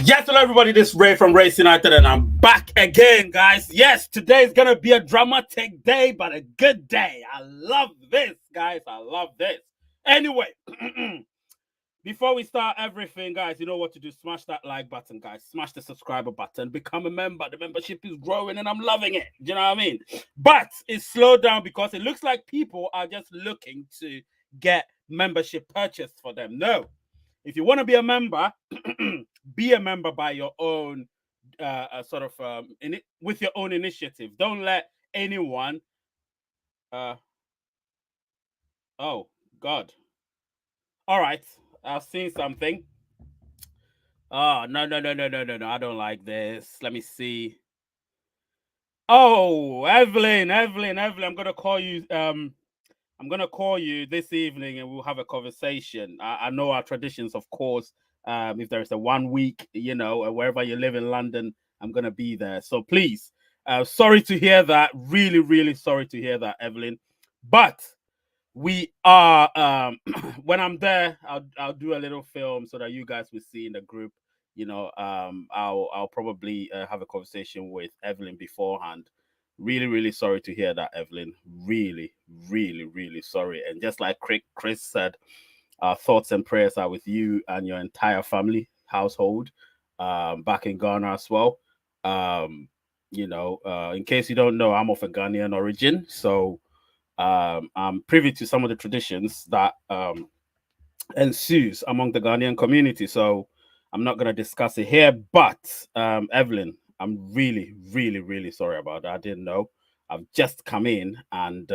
Yes, hello everybody, this is Ray from Race United and I'm back again, guys. Yes, today is going to be a dramatic day, but a good day. I love this, guys. I love this. Anyway, before we start everything, guys, you know what to do. Smash that like button, guys. Smash the subscriber button. Become a member. The membership is growing and I'm loving it. Do you know what I mean? But it's slowed down because it looks like people are just looking to get membership purchased for them. No. If you want to be a member, be a member by your own with your own initiative. Don't let anyone. Oh God! All right, I've seen something. Oh no! I don't like this. Let me see. Oh, Evelyn. I'm gonna call you. I'm gonna call you this evening, and we'll have a conversation. I know our traditions, of course. If there's a 1 week, wherever you live in London, I'm gonna be there. So please, sorry to hear that. Really, really sorry to hear that, Evelyn. But we are. When I'm there, I'll do a little film so that you guys will see in the group. I'll probably have a conversation with Evelyn beforehand. Really, really sorry to hear that, Evelyn. Really, really, really sorry. And just like Chris said, our thoughts and prayers are with you and your entire family household back in Ghana as well. In case you don't know, I'm of a Ghanaian origin, so I'm privy to some of the traditions that ensues among the Ghanaian community. So I'm not going to discuss it here, but Evelyn, I'm really, really, really sorry about that. I didn't know. I've just come in and,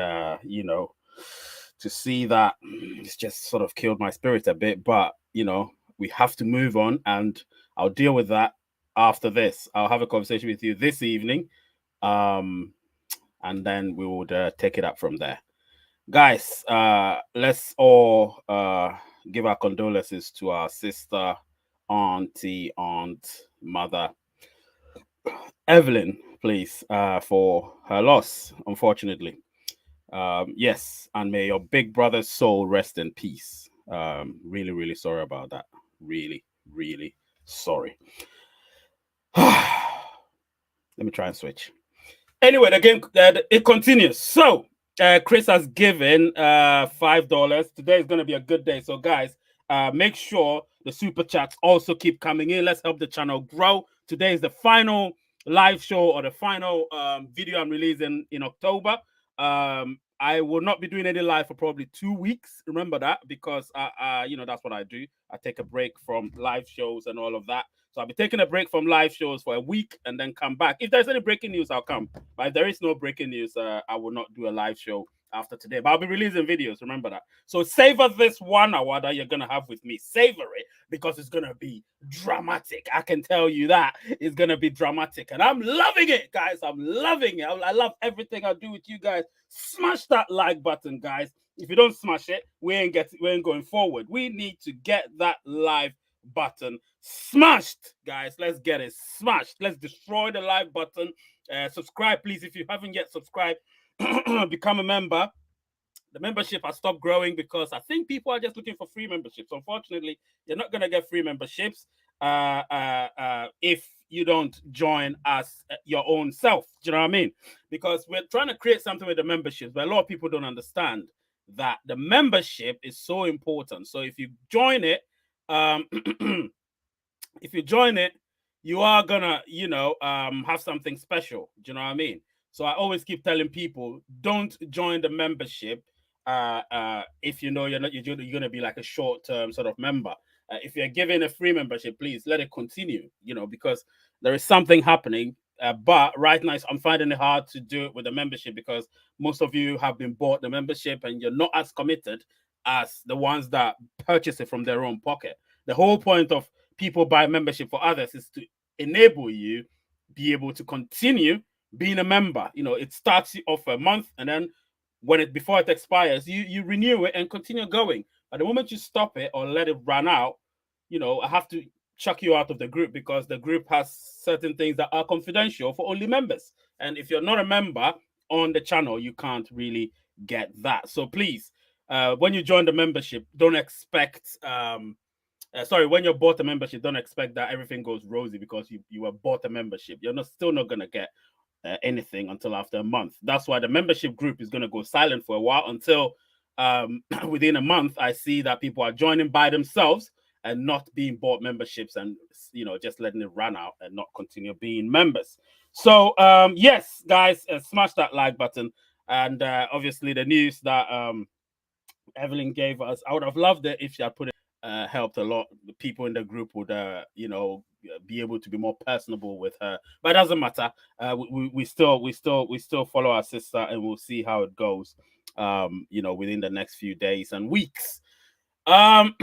to see that it's just sort of killed my spirit a bit, but, we have to move on and I'll deal with that after this. I'll have a conversation with you this evening and then we would take it up from there. Guys, let's all give our condolences to our sister, auntie, aunt, mother, Evelyn, please, for her loss, unfortunately. Yes, and may your big brother's soul rest in peace. Really, really sorry about that. Really, really sorry. Let me try and switch. Anyway, the game it continues. So Chris has given $5. Today is going to be a good day. So guys, make sure the super chats also keep coming in. Let's help the channel grow. Today is the final live show or the final video I'm releasing in October. I will not be doing any live for probably 2 weeks. Remember that, because that's what I do. I take a break from live shows and all of that. So I'll be taking a break from live shows for a week and then come back. If there's any breaking news, I'll come. But if there is no breaking news, I will not do a live show after today. But I'll be releasing videos. Remember that. So savor this 1 hour that you're going to have with me. Savor it, because it's going to be dramatic. I can tell you that. It's going to be dramatic. And I'm loving it, guys. I'm loving it. I love everything I do with you guys. Smash that like button, guys. If you don't smash it, we ain't going forward. We need to get that live button smashed, guys. Let's get it smashed. Let's destroy the like button. Subscribe, please, if you haven't yet subscribed. Become a member. The membership has stopped growing because I think people are just looking for free memberships. Unfortunately, you're not going to get free memberships if you don't join us your own self. Do you know what I mean? Because we're trying to create something with the memberships, but a lot of people don't understand that the membership is so important. So if you join it, you are gonna, have something special. Do you know what I mean? So I always keep telling people, don't join the membership if you know you're gonna be like a short-term sort of member. If you're given a free membership, please let it continue. Because there is something happening. But right now, I'm finding it hard to do it with the membership because most of you have been bought the membership and you're not as committed as the ones that purchase it from their own pocket. The whole point of people buy membership for others is to enable you be able to continue being a member. It starts you off a month, and then before it expires, you renew it and continue going. But the moment you stop it or let it run out, I have to chuck you out of the group because the group has certain things that are confidential for only members. And if you're not a member on the channel, you can't really get that. So please, when you join the membership, don't expect sorry, when you're bought a membership, don't expect that everything goes rosy because you were bought a membership. You're not still not gonna get anything until after a month. That's why the membership group is gonna go silent for a while until within a month I see that people are joining by themselves and not being bought memberships and just letting it run out and not continue being members. So yes, guys, smash that like button and obviously the news that Evelyn gave us. I would have loved it if she had put it. Helped a lot. The people in the group would, be able to be more personable with her. But it doesn't matter. We still follow our sister, and we'll see how it goes. Within the next few days and weeks. Um,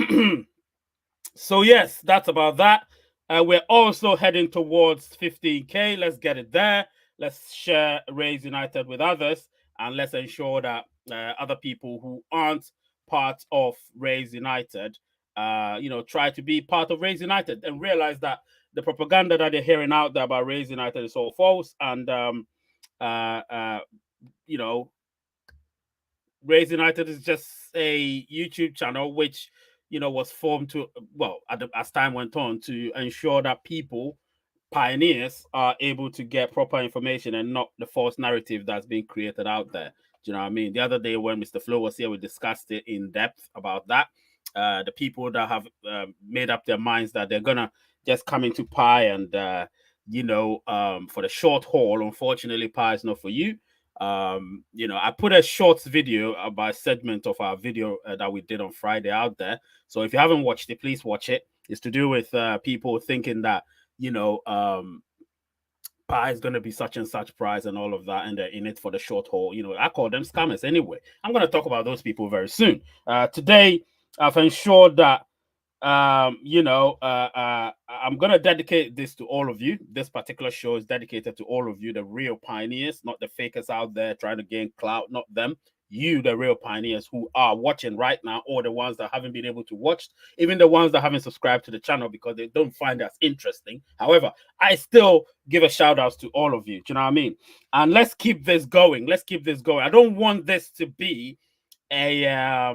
so yes, that's about that. We're also heading towards 15K. Let's get it there. Let's share Raise United with others, and let's ensure that other people who aren't part of Raise United, try to be part of Raise United and realize that the propaganda that they're hearing out there about Raise United is all false. And you know, Raise United is just a YouTube channel which was formed to, well, as time went on, to ensure that people, pioneers, are able to get proper information and not the false narrative that's being created out there. Do you know what I mean? The other day when Mr. Flo was here, we discussed it in depth about that. The people that have made up their minds that they're gonna just come into Pi and for the short haul. Unfortunately, Pi is not for you. I put a short video about a segment of our video that we did on Friday out there. So if you haven't watched it, please watch it. It's to do with people thinking that Pi is going to be such and such price and all of that, and they're in it for the short haul. I call them scammers anyway. I'm going to talk about those people very soon. Today, I've ensured that I'm gonna dedicate this to all of you. This particular show is dedicated to all of you, the real pioneers, not the fakers out there trying to gain clout, not them. You, the real pioneers who are watching right now, or the ones that haven't been able to watch, even the ones that haven't subscribed to the channel because they don't find us interesting. However, I still give a shout out to all of you. Do you know what I mean? And let's keep this going. Let's keep this going. I don't want this to be a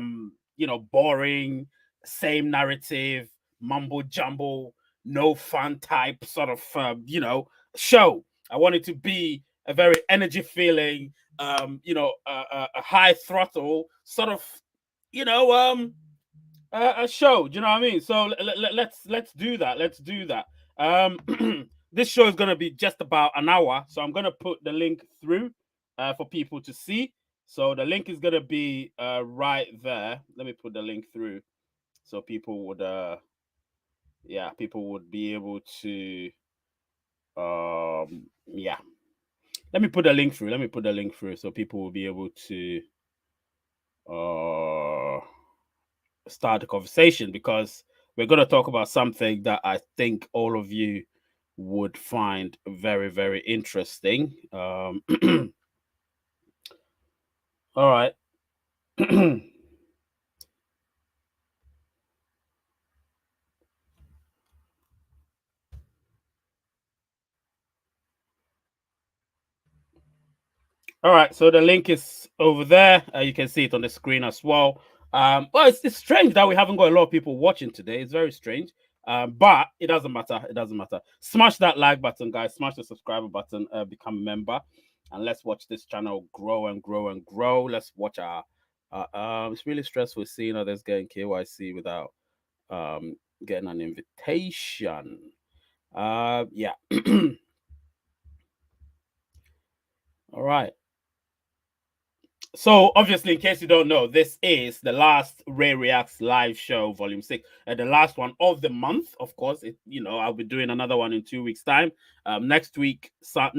boring, same narrative, mumbo jumbo, no fun type sort of show. I want it to be a very energy feeling, a high throttle sort of, a show. Do you know what I mean? So let's do that. Let's do that. This show is going to be just about an hour, so I'm going to put the link through for people to see. So the link is going to be right there. Let me put the link through so people would be able to yeah. Let me put the link through so people will be able to start the conversation, because we're going to talk about something that I think all of you would find very, very interesting. All right. All right, so the link is over there. You can see it on the screen as well. Well, it's strange that we haven't got a lot of people watching today. It's very strange. But it doesn't matter. It doesn't matter. Smash that like button, guys. Smash the subscriber button. Become a member, and let's watch this channel grow and grow and grow. Let's watch our. It's really stressful seeing others getting KYC without getting an invitation. Yeah. All right. So obviously, in case you don't know, this is the last Ray Reacts live show, Volume 6, and the last one of the month. Of course, I'll be doing another one in 2 weeks' time. Next week, I'll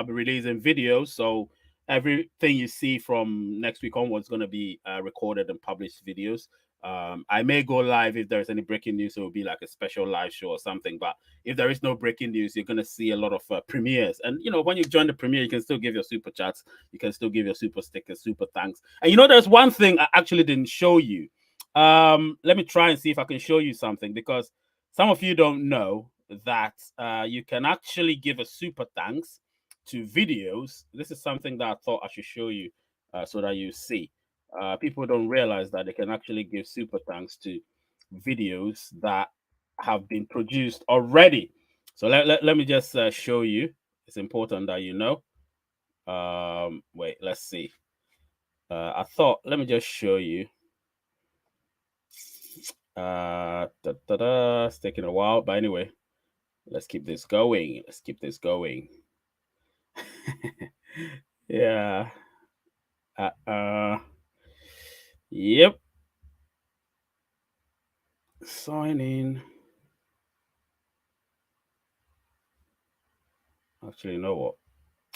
be releasing videos. So everything you see from next week onwards is going to be recorded and published videos. I may go live if there's any breaking news. It will be like a special live show or something. But if there is no breaking news, you're going to see a lot of premieres. And when you join the premiere, you can still give your super chats. You can still give your super stickers, super thanks. And there's one thing I actually didn't show you. Let me try and see if I can show you something, because some of you don't know that you can actually give a super thanks to videos. This is something that I thought I should show you so that you see. People don't realize that they can actually give super thanks to videos that have been produced already. So let me just show you. It's important that you know. Wait, let's see. I thought, let me just show you. It's taking a while, but anyway, let's keep this going. Let's keep this going. Yeah. Yep. Sign in. Actually, you know what?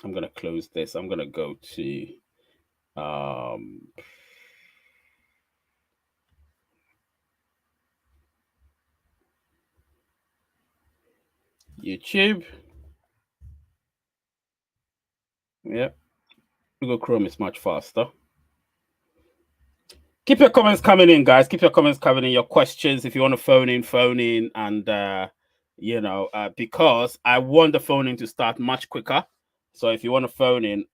I'm gonna close this. I'm gonna go to YouTube. Yep. Google Chrome is much faster. Keep your comments coming in, guys. Keep your comments coming in. Your questions, if you want to phone in, and because I want the phoning to start much quicker. So if you want to phone in,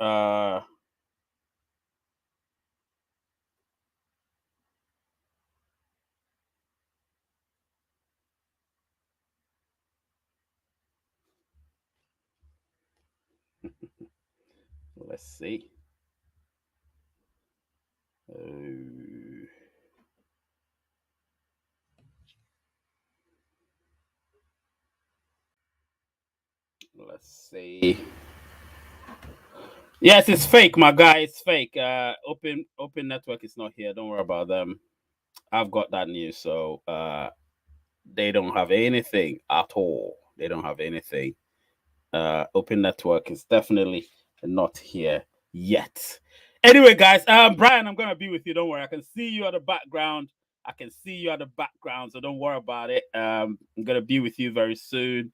let's see. Let's see. Yes, it's fake, my guy. It's fake. Open network is not here. Don't worry about them. I've got that news. So they don't have anything at all. They don't have anything. Open network is definitely not here yet. Anyway, guys, Brian, I'm gonna be with you. Don't worry. I can see you at the background. I can see you at the background, so don't worry about it. I'm gonna be with you very soon.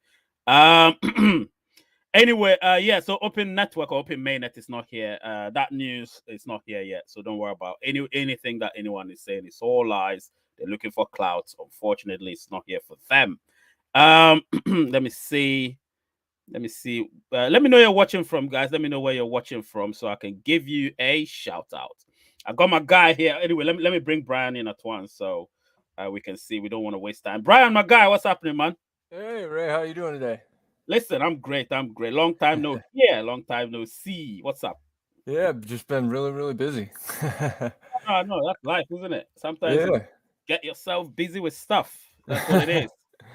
Anyway, yeah, so open network or open mainnet is not here. That news is not here yet, so don't worry about anything that anyone is saying. It's all lies. They're looking for clouds. Unfortunately, it's not here for them. Let me see. Let me see. Let me know you're watching from, guys. Let me know where you're watching from so I can give you a shout out. I got my guy here. Anyway, let me bring Brian in at once so we can see. We don't want to waste time. Brian, my guy, what's happening, man? Hey Ray, how you doing today? Listen, I'm great. I'm great. Long time no hear. Long time no see. What's up? Yeah, just been really busy. Oh, no, that's life, isn't it? Sometimes you Yeah. get yourself busy with stuff. That's what it is,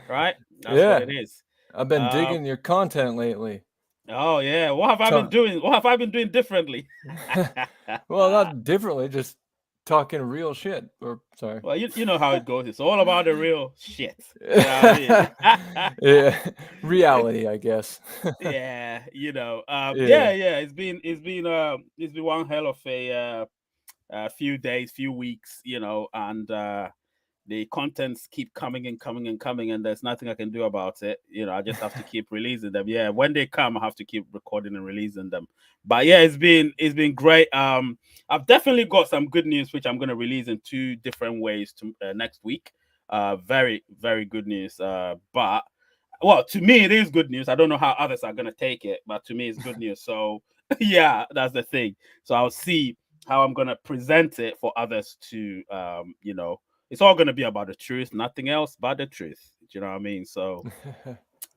right? That's what Yeah. it is. I've been Um, digging your content lately. oh yeah. What have I been Ta- doing? What have I been doing differently? well, not differently, just talking real shit. Or sorry. Well, you know how it goes. It's all about the real shit. You know what I mean? Yeah, reality, I guess. Yeah, Yeah. yeah. It's been one hell of a few days, few weeks, and the contents keep coming and coming and coming, and there's nothing I can do about it. I just have to keep releasing them. Yeah, when they come, I have to keep recording and releasing them. But yeah, it's been great. I've definitely got some good news which I'm going to release in two different ways to next week. Very very good news. But well, to me it is good news. I don't know how others are going to take it, but to me it's good news. So yeah, that's the thing. So I'll see how I'm going to present it for others to it's all going to be about the truth, nothing else but the truth. Do you know what I mean? So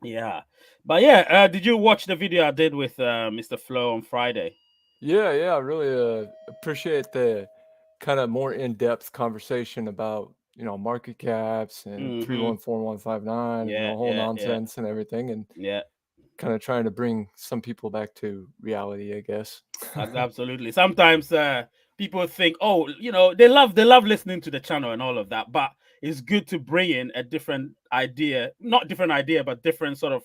yeah, but yeah, did you watch the video I did with Mr. Flo on Friday? Yeah, I really appreciate the kind of more in-depth conversation about, market caps and Mm-hmm. 314,159 and the Yeah, whole yeah, yeah, nonsense and everything. And yeah. kind of trying to bring some people back to reality, I guess. Absolutely. Sometimes people think, oh, they love listening to the channel and all of that, but it's good to bring in a different idea, not different idea, but different sort of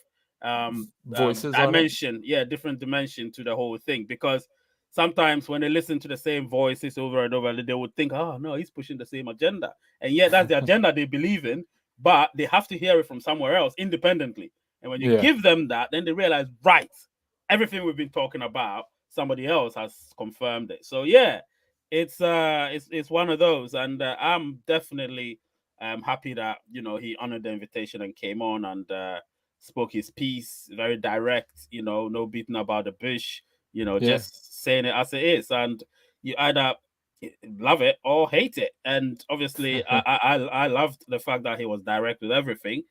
Voices on it. dimension. Yeah, different dimension to the whole thing. Because sometimes when they listen to the same voices over and over, they would think, oh no, he's pushing the same agenda, and yet that's the agenda they believe in, but they have to hear it from somewhere else independently. And when you Yeah. give them that, then they realize, right, everything we've been talking about, somebody else has confirmed it. So yeah, it's one of those, and I'm definitely happy that he honored the invitation and came on and spoke his piece, very direct. No beating about the bush. Yeah. Just saying it as it is, and you either love it or hate it. And obviously, I loved the fact that he was direct with everything.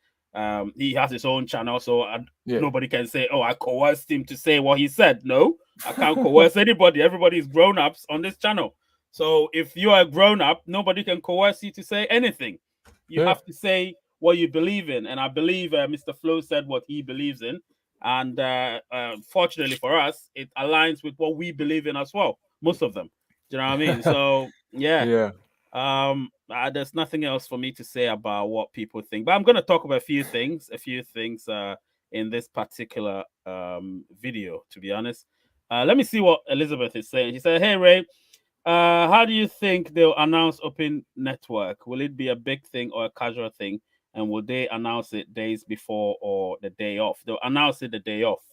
He has his own channel, so Yeah. nobody can say, "Oh, I coerced him to say what he said." No, I can't coerce anybody. Everybody is grown-ups on this channel. So if you are a grown-up, nobody can coerce you to say anything. You Yeah. have to say what you believe in, and I believe Mr. Flo said what he believes in, and fortunately for us, it aligns with what we believe in as well. Most of them, do you know what I mean? So yeah, Yeah. there's nothing else for me to say about what people think, but I'm going to talk about a few things in this particular video, to be honest. Let me see what Elizabeth is saying. She said, "Hey Ray, how do you think they'll announce open network? Will it be a big thing or a casual thing? And will they announce it days before or the day off?" They'll announce it the day off.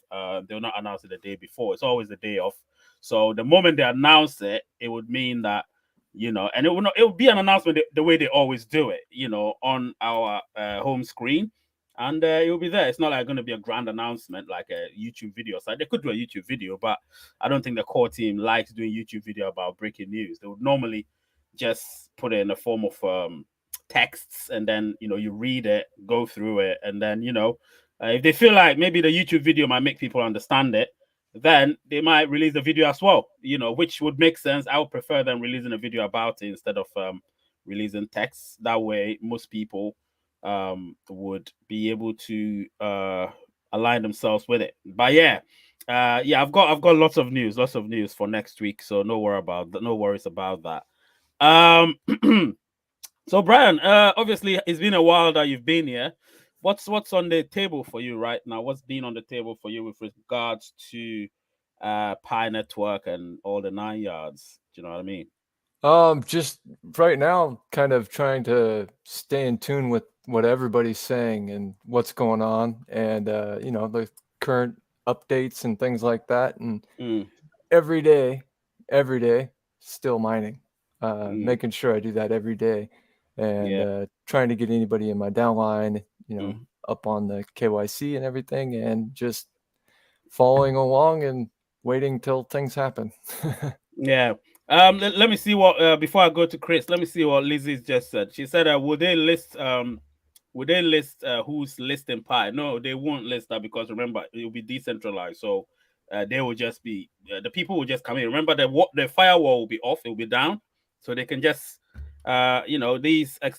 They'll not announce it the day before. It's always the day off. So the moment they announce it, it would mean that, and it will be an announcement the way they always do it, on our home screen, and it will be there. It's not like going to be a grand announcement like a YouTube video. So they could do a YouTube video, but I don't think the core team likes doing YouTube video about breaking news. They would normally just put it in the form of texts, and then you read it, go through it, and then if they feel like maybe the YouTube video might make people understand it, then they might release the video as well, which would make sense. I would prefer them releasing a video about it instead of releasing text. That way, most people would be able to align themselves with it. But yeah, I've got lots of news for next week. So no worries about that. So Brian, obviously it's been a while that you've been here. What's on the table for you right now? What's been on the table for you with regards to Pi Network and all the 9 yards? Do you know what I mean? Just right now, kind of trying to stay in tune with what everybody's saying and what's going on, and the current updates and things like that. And Mm, every day, still mining, mm, making sure I do that every day, and yeah. trying to get anybody in my downline, Mm. up on the KYC and everything, and just following along and waiting till things happen. Yeah. Let me see what before I go to Chris. Let me see what Lizzie's just said. She said, would they list who's listing Pi? No, they won't list that because remember it will be decentralized. So they will just be the people will just come in. Remember that what the firewall will be off, it will be down, so they can just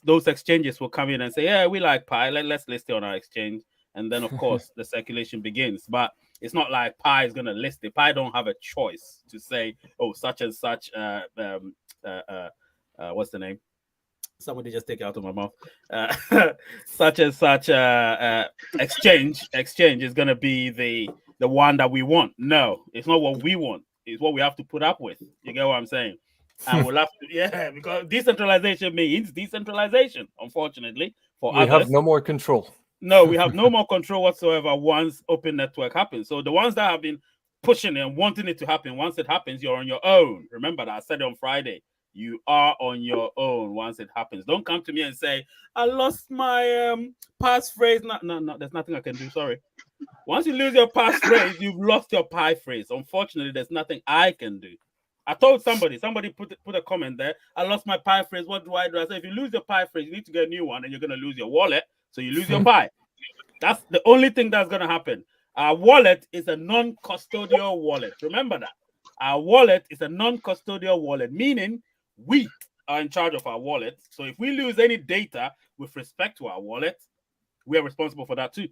those exchanges will come in and say, yeah, we like Pi, let's list it on our exchange, and then of course the circulation begins. But it's not like Pi is going to list it. Pi don't have a choice to say, oh, such and such. What's the name? Somebody just take it out of my mouth. Such and such exchange is going to be the one that we want. No, it's not what we want. It's what we have to put up with. You get what I'm saying? And we'll have to, yeah, because decentralization means decentralization. Unfortunately, for We have others, no more control. no, we have no more control whatsoever once open network happens. So the ones that have been pushing it and wanting it to happen, once it happens, you're on your own. Remember that I said it on Friday. You are on your own once it happens. Don't come to me and say, I lost my passphrase. No, there's nothing I can do. Sorry. Once you lose your passphrase, you've lost your Pi phrase. Unfortunately, there's nothing I can do. I told somebody put a comment there. I lost my Pi phrase. What do I do? I said, if you lose your Pi phrase, you need to get a new one and you're going to lose your wallet. So you lose your Pi. That's the only thing that's going to happen. Our wallet is a non-custodial wallet. Remember that. Our wallet is a non-custodial wallet, meaning we are in charge of our wallet. So if we lose any data with respect to our wallet, we are responsible for that too.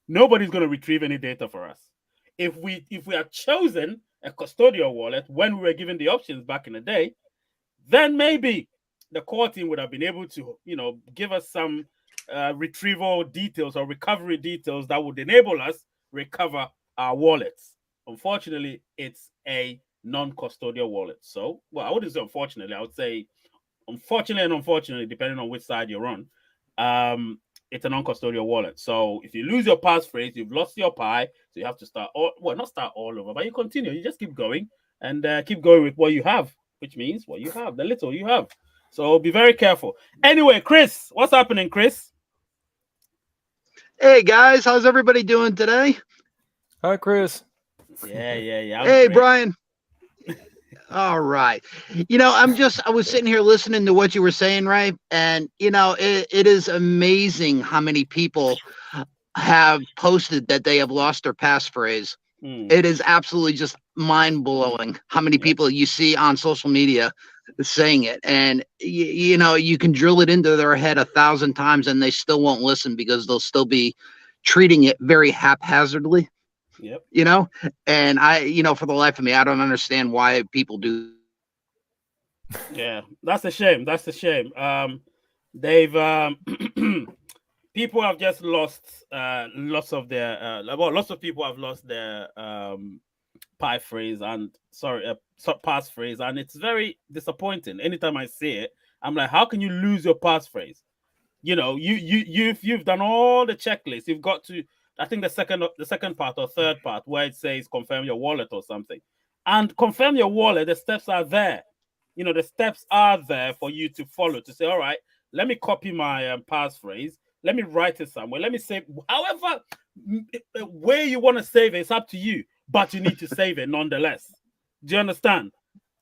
Nobody's going to retrieve any data for us. If we are chosen a custodial wallet when we were given the options back in the day, then maybe the core team would have been able to, give us some retrieval details or recovery details that would enable us recover our wallets. Unfortunately, it's a non-custodial wallet. So, well, I wouldn't say unfortunately. I would say unfortunately, depending on which side you're on. It's a non-custodial wallet. So if you lose your passphrase, you've lost your Pi. So you have to not start all over, but you continue. You just keep going and keep going with what you have, which means what you have, the little you have. So be very careful. Anyway, Chris, what's happening, Chris? Hey guys, how's everybody doing today? Hi, Chris. Yeah. Hey Great. Brian. All right. I was sitting here listening to what you were saying, right? And, it is amazing how many people have posted that they have lost their passphrase. Mm, It is absolutely just mind blowing how many yep. people you see on social media saying it. And, you can drill it into their head 1,000 times and they still won't listen because they'll still be treating it very haphazardly, Yep. you know? And for the life of me, I don't understand why people do that. Yeah. That's a shame. That's a shame. They've people have just lost lots of their well, lots of people have lost their pie phrase and sorry passphrase, and it's very disappointing. Anytime I see it, I'm like, how can you lose your passphrase? You've done all the checklists. You've got to, I think, the second part or third part where it says confirm your wallet or something, and confirm your wallet. The steps are there. The steps are there for you to follow to say, all right, let me copy my passphrase. Let me write it somewhere. Let me save. However way you want to save it, it's up to you. But you need to save it nonetheless. Do you understand?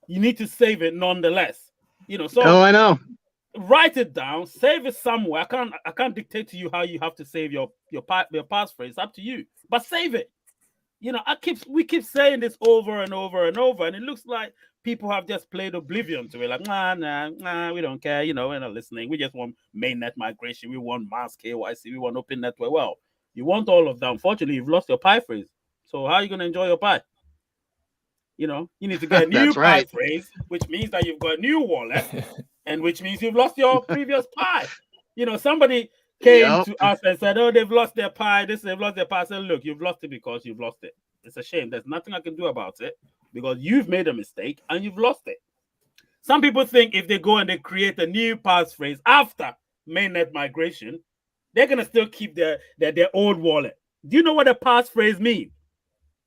You need to save it nonetheless. So Oh, I know. write it down, save it somewhere. I can't dictate to you how you have to save your passphrase. It's up to you. But save it. We keep saying this over and over and over, and it looks like people have just played oblivion to it. Like, nah, we don't care. We're not listening. We just want mainnet migration. We want mass KYC. We want open network. Well, you want all of that. Unfortunately, you've lost your pie phrase. So how are you going to enjoy your pie? You need to get a new That's right. passphrase, which means that you've got a new wallet, and which means you've lost your previous pie. Somebody came Yep. to us and said, "Oh, they've lost their pie. They've lost their pie." I said, "Look, you've lost it because you've lost it. It's a shame. There's nothing I can do about it because you've made a mistake and you've lost it." Some people think if they go and they create a new passphrase after mainnet migration, they're gonna still keep their old wallet. Do you know what a passphrase means?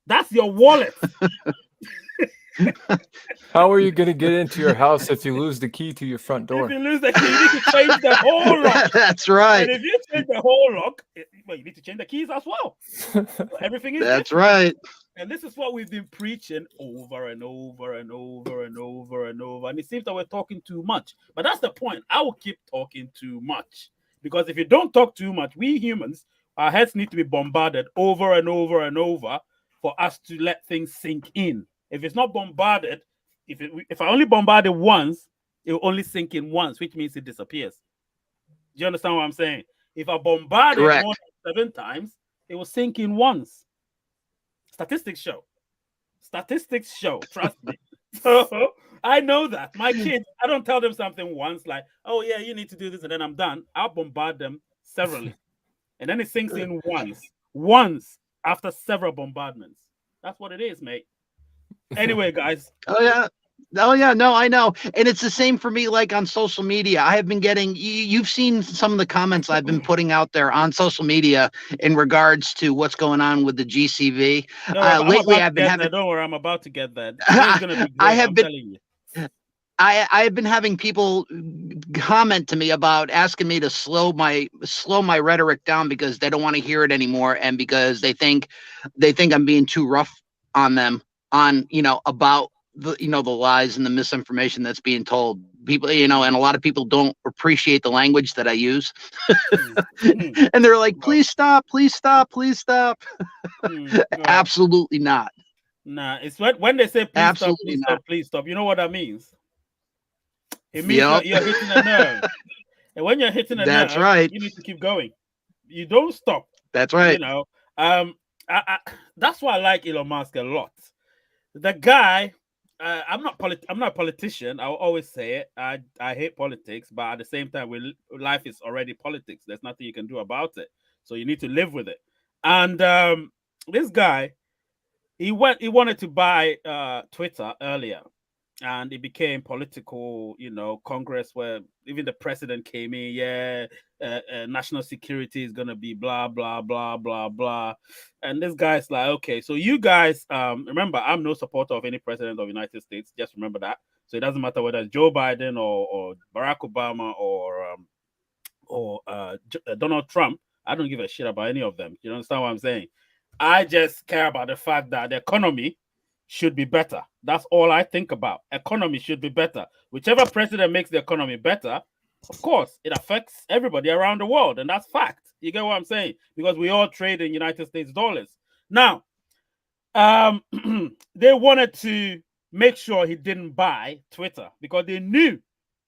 That's your wallet. How are you going to get into your house if you lose the key to your front If door? you lose the key, you need to change the whole lock. That's And right. if you change the whole lock, well, you need to change the keys as well. So everything is That's different. right. And this is what we've been preaching over and over and over and over and over. And it seems that we're talking too much. But that's the point. I will keep talking too much. Because if you don't talk too much, we humans, our heads need to be bombarded over and over and over for us to let things sink in. If it's not bombarded, if I only bombard it once, it will only sink in once, which means it disappears. Do you understand what I'm saying? If I bombard it more Correct. than 7 times, it will sink in once. Statistics show. Statistics show. Trust me. So I know that my kids, I don't tell them something once like, "Oh yeah, you need to do this," and then I'm done. I'll bombard them severally, and then it sinks in once after several bombardments. That's what it is, mate. Anyway, guys. Oh yeah. Oh yeah, no, I know. And it's the same for me like on social media. I have been getting you've seen some of the comments I've been putting out there on social media in regards to what's going on with the GCV. Don't worry, I'm Lately about to I've been get there. having Don't worry, I'm about to get there. Today's gonna be I great. have I'm been telling you. I have been having people comment to me about asking me to slow my rhetoric down because they don't want to hear it anymore and because they think I'm being too rough on them on about the lies and the misinformation that's being told people, and a lot of people don't appreciate the language that I use. Mm, mm. And they're like, Well, please stop, please stop, please stop. well, Absolutely not. nah. It's when they say please stop, Absolutely please not. stop, please stop. You know what that means? It means Yep. you're hitting a nerve, and when you're hitting a That's nerve, right. you need to keep going. You don't stop. That's You right. know. That's why I like Elon Musk a lot. The guy. I'm not a politician. I'll always say it. I hate politics, but at the same time, life is already politics. There's nothing you can do about it. So you need to live with it. And this guy, he wanted to buy Twitter earlier, and it became political, Congress, where even the president came in. Yeah, national security is gonna be blah blah blah blah blah, and this guy's like, okay, so you guys, remember, I'm no supporter of any president of the United States. Just remember that. So it doesn't matter whether it's Joe Biden or Barack Obama or Donald Trump. I don't give a shit about any of them. You understand what I'm saying? I just care about the fact that the economy should be better. That's all I think about. Economy should be better. Whichever president makes the economy better, of course, it affects everybody around the world, and that's fact. You get what I'm saying? Because we all trade in United States dollars. Now, they wanted to make sure he didn't buy Twitter because they knew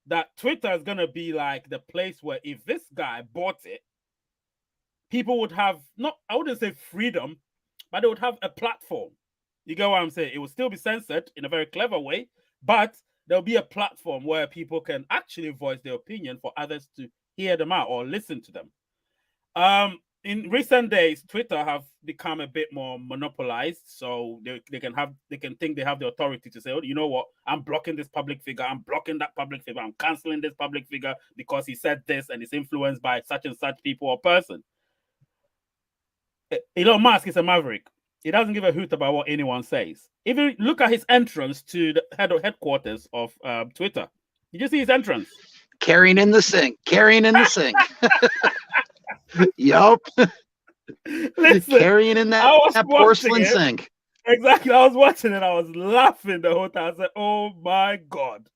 that Twitter is going to be like the place where if this guy bought it, people would have I wouldn't say freedom, but they would have a platform. You get what I'm saying? It will still be censored in a very clever way, but there'll be a platform where people can actually voice their opinion for others to hear them out or listen to them. In recent days, Twitter have become a bit more monopolized, so they can think they have the authority to say, oh, you know what, I'm blocking this public figure, I'm blocking that public figure, I'm canceling this public figure because he said this and is influenced by such and such people or person. Elon Musk is a maverick. He doesn't give a hoot about what anyone says. If you look at his entrance to the headquarters of Twitter, did you see his entrance? Carrying in the sink. Yup. Listen, carrying in that porcelain sink. Exactly. I was watching it. I was laughing the whole time. I said, oh my God.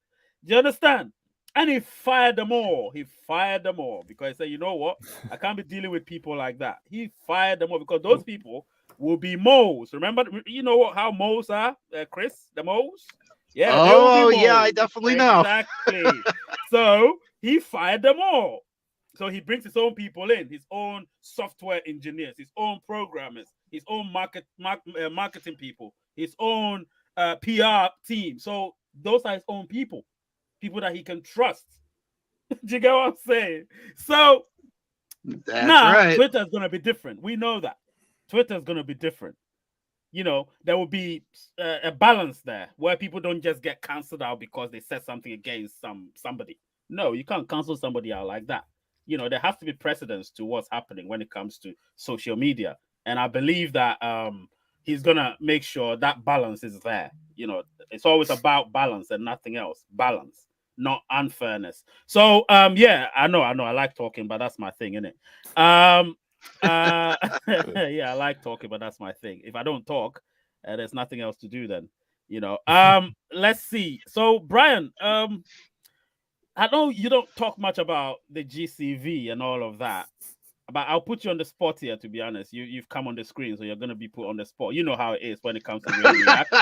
Do you understand? And he fired them all. Because he said, you know what? I can't be dealing with people like that. He fired them all because those people will be moles. Remember, you know how moles are, Chris? The moles? Yeah. Oh, yeah, I definitely know. Exactly. So he fired them all. So he brings his own people in, his own software engineers, his own programmers, his own marketing people, his own PR team. So those are his own people that he can trust. Do you get what I'm saying? So that's now right. Twitter is going to be different. We know that. Twitter is going to be different. You know, there will be a balance there where people don't just get cancelled out because they said something against somebody. No, you can't cancel somebody out like that. You know, there has to be precedence to what's happening when it comes to social media. And I believe that he's going to make sure that balance is there. You know, it's always about balance and nothing else. Balance, not unfairness. So, yeah, I know. I like talking, but that's my thing, innit? Yeah, I like talking, but that's my thing. If I don't talk, there's nothing else to do then, you know. Let's see. So, Brian, I know you don't talk much about the GCV and all of that, but I'll put you on the spot here, to be honest. You've come on the screen, so you're going to be put on the spot. You know how it is when it comes to React.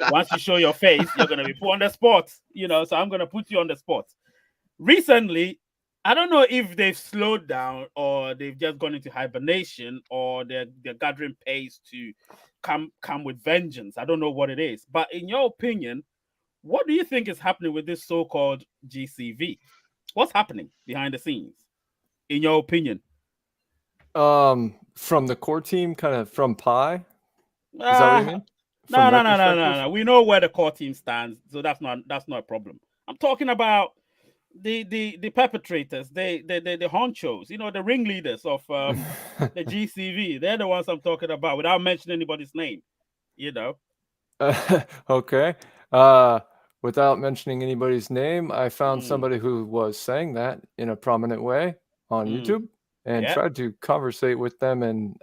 Once you show your face, you're going to be put on the spot, you know, so I'm going to put you on the spot. Recently, I don't know if they've slowed down or they've just gone into hibernation or they're gathering pace to come with vengeance. I don't know what it is. But in your opinion, what do you think is happening with this so-called GCV? What's happening behind the scenes, in your opinion? From the core team, kind of from Pi? Is that what you mean? No. We know where the core team stands, so that's not a problem. I'm talking about the perpetrators, the honchos, you know, the ringleaders of the GCV. They're the ones I'm talking about without mentioning anybody's name, you know. Okay. Without mentioning anybody's name, I found somebody who was saying that in a prominent way on YouTube and tried to conversate with them, and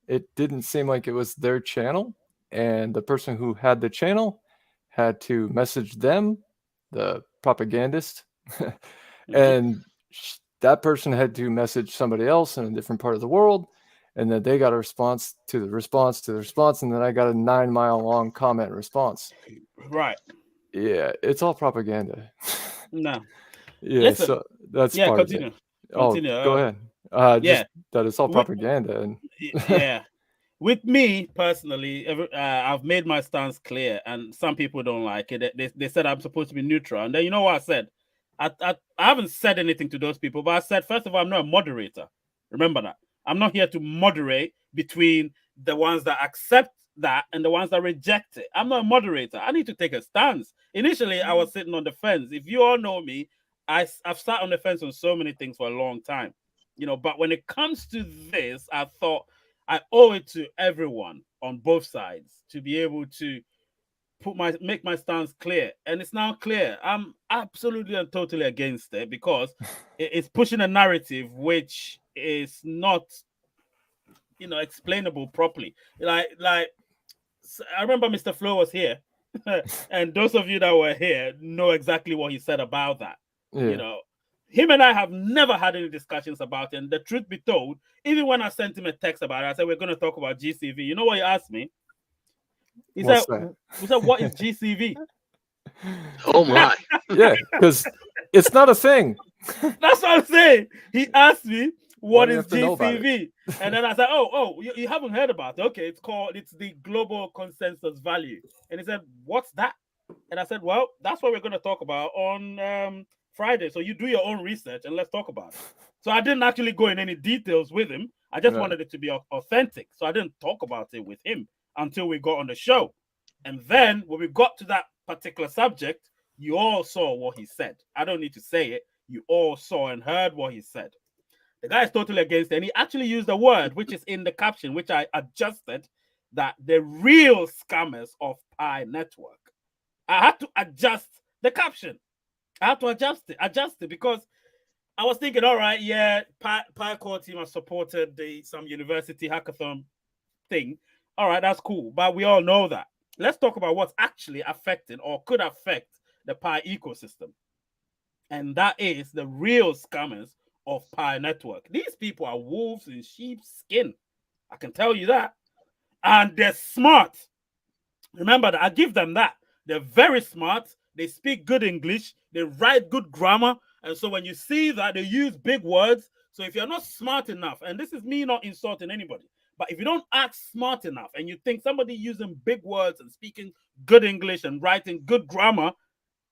it didn't seem like it was their channel, and the person who had the channel had to message them, the propagandist, and that person had to message somebody else in a different part of the world, and then they got a response to the response to the response, and then I got a 9-mile long comment response. Right. Yeah, it's all propaganda. No. Yeah, Listen, so that's part continue. of it. Continue. Go ahead. Just that it's all propaganda. And yeah. With me personally, I've made my stance clear, and some people don't like it. They said I'm supposed to be neutral, and then you know what I said? I haven't said anything to those people, but I said, first of all, I'm not a moderator. Remember that. I'm not here to moderate between the ones that accept that and the ones that reject it. I'm not a moderator. I need to take a stance. Initially, I was sitting on the fence. If you all know me, I've sat on the fence on so many things for a long time, you know. But when it comes to this, I thought I owe it to everyone on both sides to be able to make my stance clear, and it's now clear. I'm absolutely and totally against it because it's pushing a narrative which is not, you know, explainable properly. Like I remember Mr. Flo was here, and those of you that were here know exactly what he said about that. Yeah. You know, him and I have never had any discussions about it. And the truth be told, even when I sent him a text about it, I said we're going to talk about GCV. You know what he asked me? He said, "What is GCV?" Oh my. Yeah, because it's not a thing. That's what I'm saying. He asked me, Why what do you is have to know about it? GCV? And then I said, you haven't heard about it. Okay, it's the Global Consensus Value. And he said, what's that? And I said, well, that's what we're going to talk about on Friday. So you do your own research and let's talk about it. So I didn't actually go in any details with him. I just wanted it to be authentic. So I didn't talk about it with him until we got on the show. And then when we got to that particular subject, you all saw what he said. I don't need to say it. You all saw and heard what he said. The guy is totally against it. And he actually used a word which is in the caption, which I adjusted, that the real scammers of Pi Network. I had to adjust the caption. I had to adjust it because I was thinking, all right, yeah, Pi Core team has supported some university hackathon thing. All right, that's cool. But we all know that. Let's talk about what's actually affecting or could affect the Pi ecosystem. And that is the real scammers of Pi Network. These people are wolves in sheep's skin. I can tell you that. And they're smart. Remember that. I give them that. They're very smart. They speak good English. They write good grammar. And so when you see that, they use big words. So if you're not smart enough, and this is me not insulting anybody, but if you don't act smart enough and you think somebody using big words and speaking good English and writing good grammar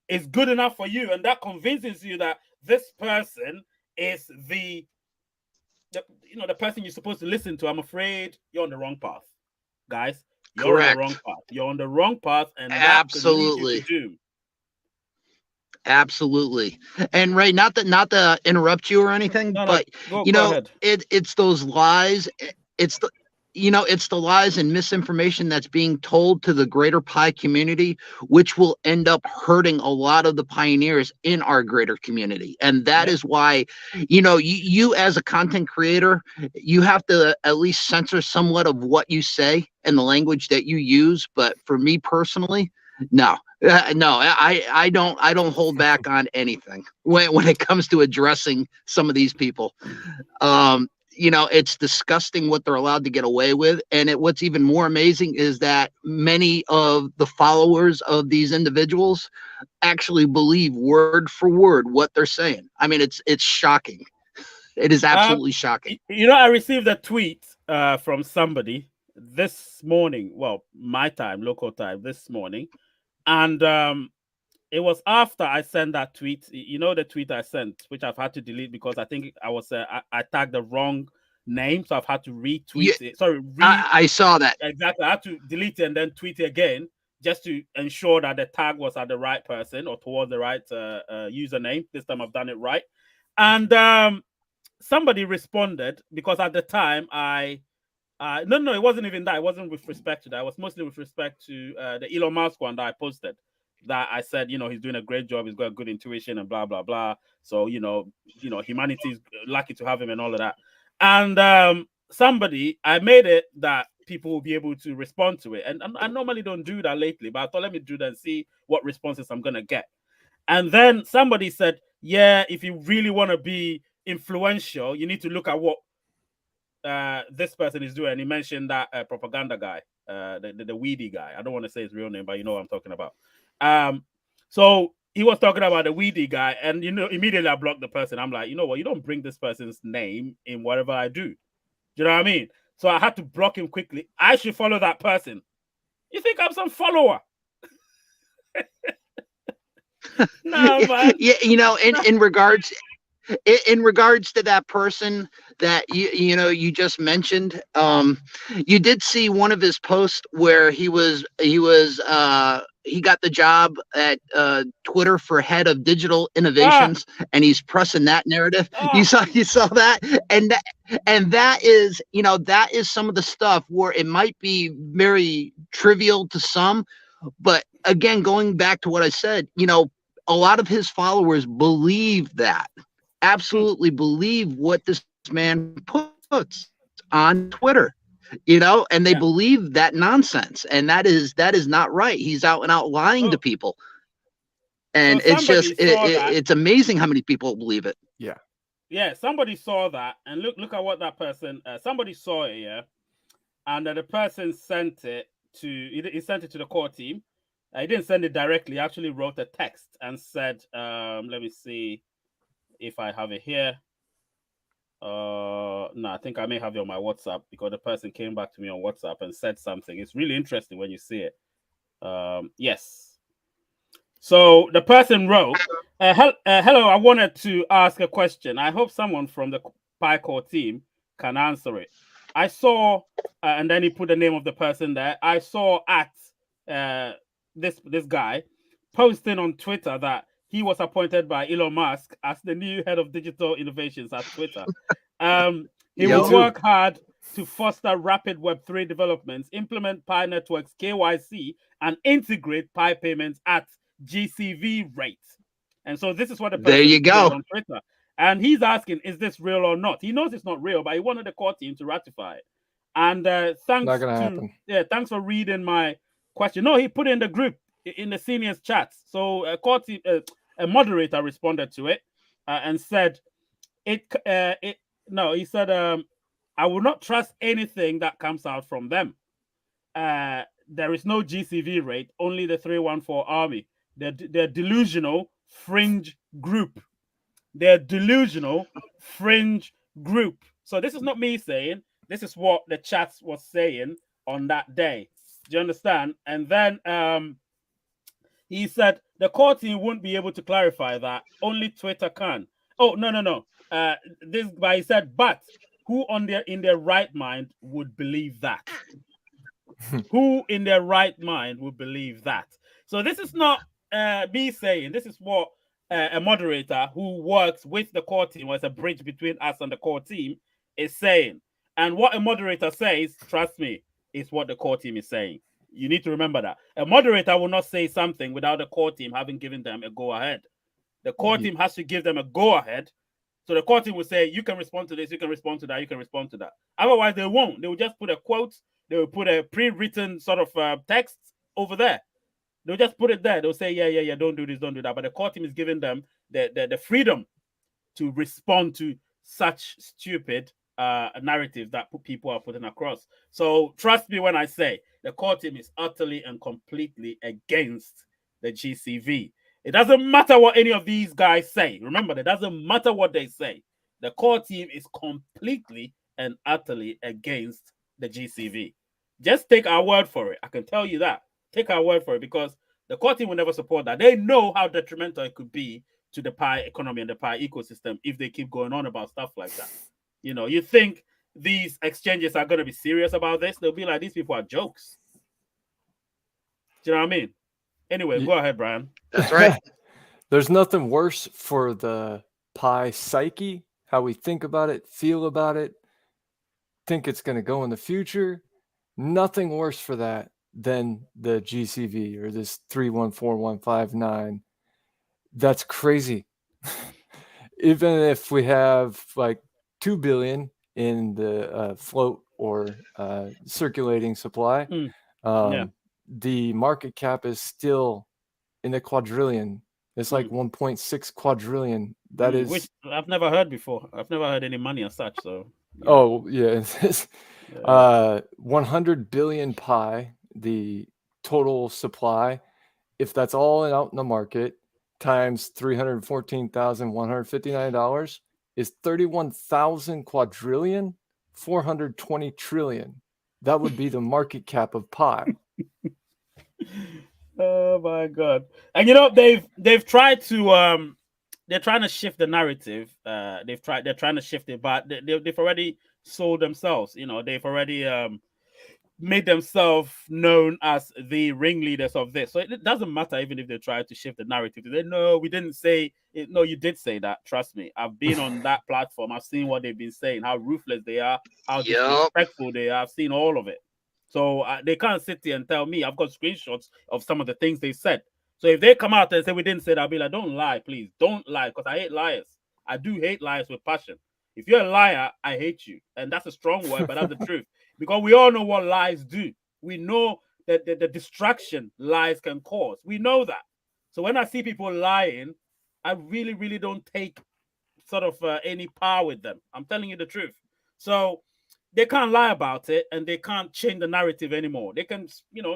is good enough for you, and that convinces you that this person is the person you're supposed to listen to, I'm afraid you're on the wrong path, guys. You're Correct. on the wrong path. You're on the wrong path, and Absolutely. that could lead you to doom. Absolutely. And Ray, not to interrupt you or anything, but go ahead. it's those lies. It's the lies and misinformation that's being told to the greater Pi community, which will end up hurting a lot of the pioneers in our greater community. And that is why, you as a content creator, you have to at least censor somewhat of what you say and the language that you use. But for me personally, no, I don't hold back on anything when it comes to addressing some of these people. It's disgusting what they're allowed to get away with. And what's even more amazing is that many of the followers of these individuals actually believe word for word what they're saying. I mean, it's shocking. It is absolutely shocking. I received a tweet from somebody this morning. Well, my time, local time, this morning. And it was after I sent that tweet. The tweet I sent, which I've had to delete because I think I tagged the wrong name, so I've had to retweet it. Sorry, I saw that. Exactly. I had to delete it and then tweet it again just to ensure that the tag was at the right person or towards the right username. This time I've done it right. And somebody responded because at the time no, it wasn't even that. It wasn't with respect to that. It was mostly with respect to the Elon Musk one that I posted. That I said, he's doing a great job. He's got good intuition and blah, blah, blah. So, humanity is lucky to have him and all of that. And I made it that people will be able to respond to it. And I normally don't do that lately, but I thought, let me do that and see what responses I'm going to get. And then somebody said, yeah, if you really want to be influential, you need to look at what this person is doing. And he mentioned that propaganda guy, the weedy guy. I don't want to say his real name, but you know what I'm talking about. So he was talking about the weedy guy, and immediately I blocked the person. I'm like, you know what? You don't bring this person's name in whatever I do. Do you know what I mean? So I had to block him quickly. I should follow that person. You think I'm some follower? No, man. Yeah, in regards to that person that you just mentioned, you did see one of his posts where he got the job at Twitter for head of digital innovations, and he's pressing that narrative. You saw that, and that is that is some of the stuff where it might be very trivial to some, but again, going back to what I said, a lot of his followers believe that. Absolutely believe what this man puts on Twitter. and they Yeah. believe that nonsense, and that is not right. He's out and out lying to Oh, people, so and it's just somebody saw that. it's amazing how many people believe it. Yeah, somebody saw that, and look at what that person. Somebody saw it, yeah, and the person sent it to. He sent it to the core team. He didn't send it directly. He actually wrote a text and said, "Let me see if I have it here." No, I think I may have it on my WhatsApp because the person came back to me on WhatsApp and said something. It's really interesting when you see it. Yes. So the person wrote, "Hello, I wanted to ask a question. I hope someone from the PyCore team can answer it. I saw, and then he put the name of the person there. I saw at uh, this guy posting on Twitter that he was appointed by Elon Musk as the new head of digital innovations at Twitter. He Me will Yep. too. work hard to foster rapid Web3 developments, implement Pi Network's KYC, and integrate Pi payments at GCV rate." And so this is what the There person you said go. on Twitter. And he's asking, is this real or not? He knows it's not real, but he wanted the core team to ratify it. And Not thanks gonna to happen. thanks for reading my question. No, he put it in the group in the seniors chat. So a moderator responded to it and said it no, he said I will not trust anything that comes out from them. There is no GCV rate, only the 314 army. They're delusional fringe group. They're delusional fringe group. So this is not me saying. This is what the chat was saying on that day. Do you understand? And then he said the core team won't be able to clarify that. Only Twitter can. Oh no. This guy said, but who in their right mind would believe that? Who in their right mind would believe that? So this is not me saying. This is what a moderator who works with the core team, or as a bridge between us and the core team, is saying. And what a moderator says, trust me, is what the core team is saying. You need to remember that. A moderator will not say something without the core team having given them a go ahead. The core team has to give them a go ahead. So the core team will say, you can respond to this, you can respond to that, you can respond to that. Otherwise, they won't. They will just put a quote, they will put a pre-written sort of text over there. They'll just put it there. They'll say, yeah, don't do this, don't do that. But the core team is giving them the freedom to respond to such stupid narratives that people are putting across. So trust me when I say the core team is utterly and completely against the GCV. It doesn't matter what any of these guys say. Remember, it doesn't matter what they say. The core team is completely and utterly against the GCV. Just take our word for it. I can tell you that. Take our word for it because the core team will never support that. They know how detrimental it could be to the Pi economy and the Pi ecosystem if they keep going on about stuff like that. You think these exchanges are going to be serious about this? They'll be like, these people are jokes. Do you know what I mean? Anyway, go ahead, Brian. That's right. There's nothing worse for the Pi psyche, how we think about it, feel about it, think it's going to go in the future. Nothing worse for that than the GCV or this 314159. That's crazy. Even if we have like 2 billion in the float or circulating supply, Yeah. the market cap is still in the quadrillion. It's like 1.6 quadrillion. That is, which I've never heard before. I've never heard any money as such. So yeah. Oh yeah, yeah. 100 billion Pi, the total supply. If that's all out in the market times $314,159 is 31,000 quadrillion, 420 trillion. That would be the market cap of Pi. Oh my god! And they've tried to they're trying to shift the narrative. They're trying to shift it, but they've already sold themselves. They've already made themselves known as the ringleaders of this. So it doesn't matter even if they try to shift the narrative. They no, we didn't say it. No, you did say that. Trust me. I've been on that platform. I've seen what they've been saying, how ruthless they are, how Yep. disrespectful they are. I've seen all of it. So they can't sit here and tell me. I've got screenshots of some of the things they said. So if they come out and say we didn't say that, I'll be like, don't lie, please. Don't lie, because I hate liars. I do hate liars with passion. If you're a liar, I hate you. And that's a strong word, but that's the truth. because we all know what lies do. We know that the distraction lies can cause. We know that. So when I see people lying, I really, really don't take sort of any power with them. I'm telling you the truth. So they can't lie about it, and they can't change the narrative anymore. They can,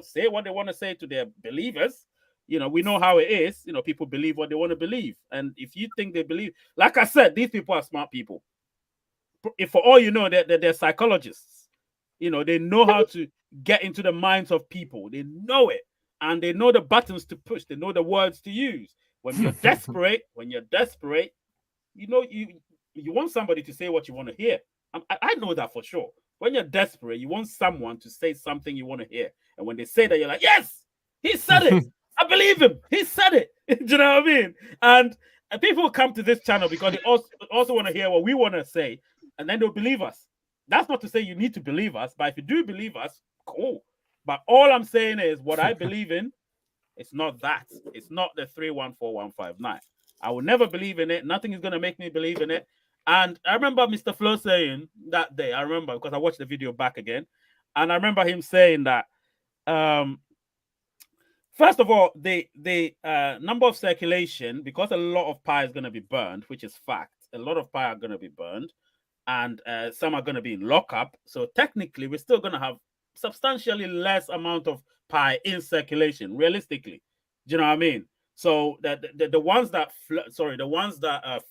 say what they want to say to their believers. We know how it is. People believe what they want to believe. And if you think they believe, like I said, these people are smart people. If for all you know, they're psychologists. They know how to get into the minds of people. They know it. And they know the buttons to push. They know the words to use. When you're desperate, you want somebody to say what you want to hear. I know that for sure. When you're desperate, you want someone to say something you want to hear. And when they say that, you're like, yes, he said it. I believe him. He said it. Do you know what I mean? And people come to this channel because they also want to hear what we want to say, and then they'll believe us. That's not to say you need to believe us, but if you do believe us, cool. But all I'm saying is what I believe in, it's not that. It's not the 314159. I will never believe in it. Nothing is going to make me believe in it. And I remember Mr. Flo saying that day, I remember because I watched the video back again, and I remember him saying that, first of all, the number of circulation, because a lot of pie is going to be burned, which is fact. A lot of pie are going to be burned, and some are going to be in lockup. So technically, we're still going to have substantially less amount of pie in circulation, realistically. Do you know what I mean? So the ones that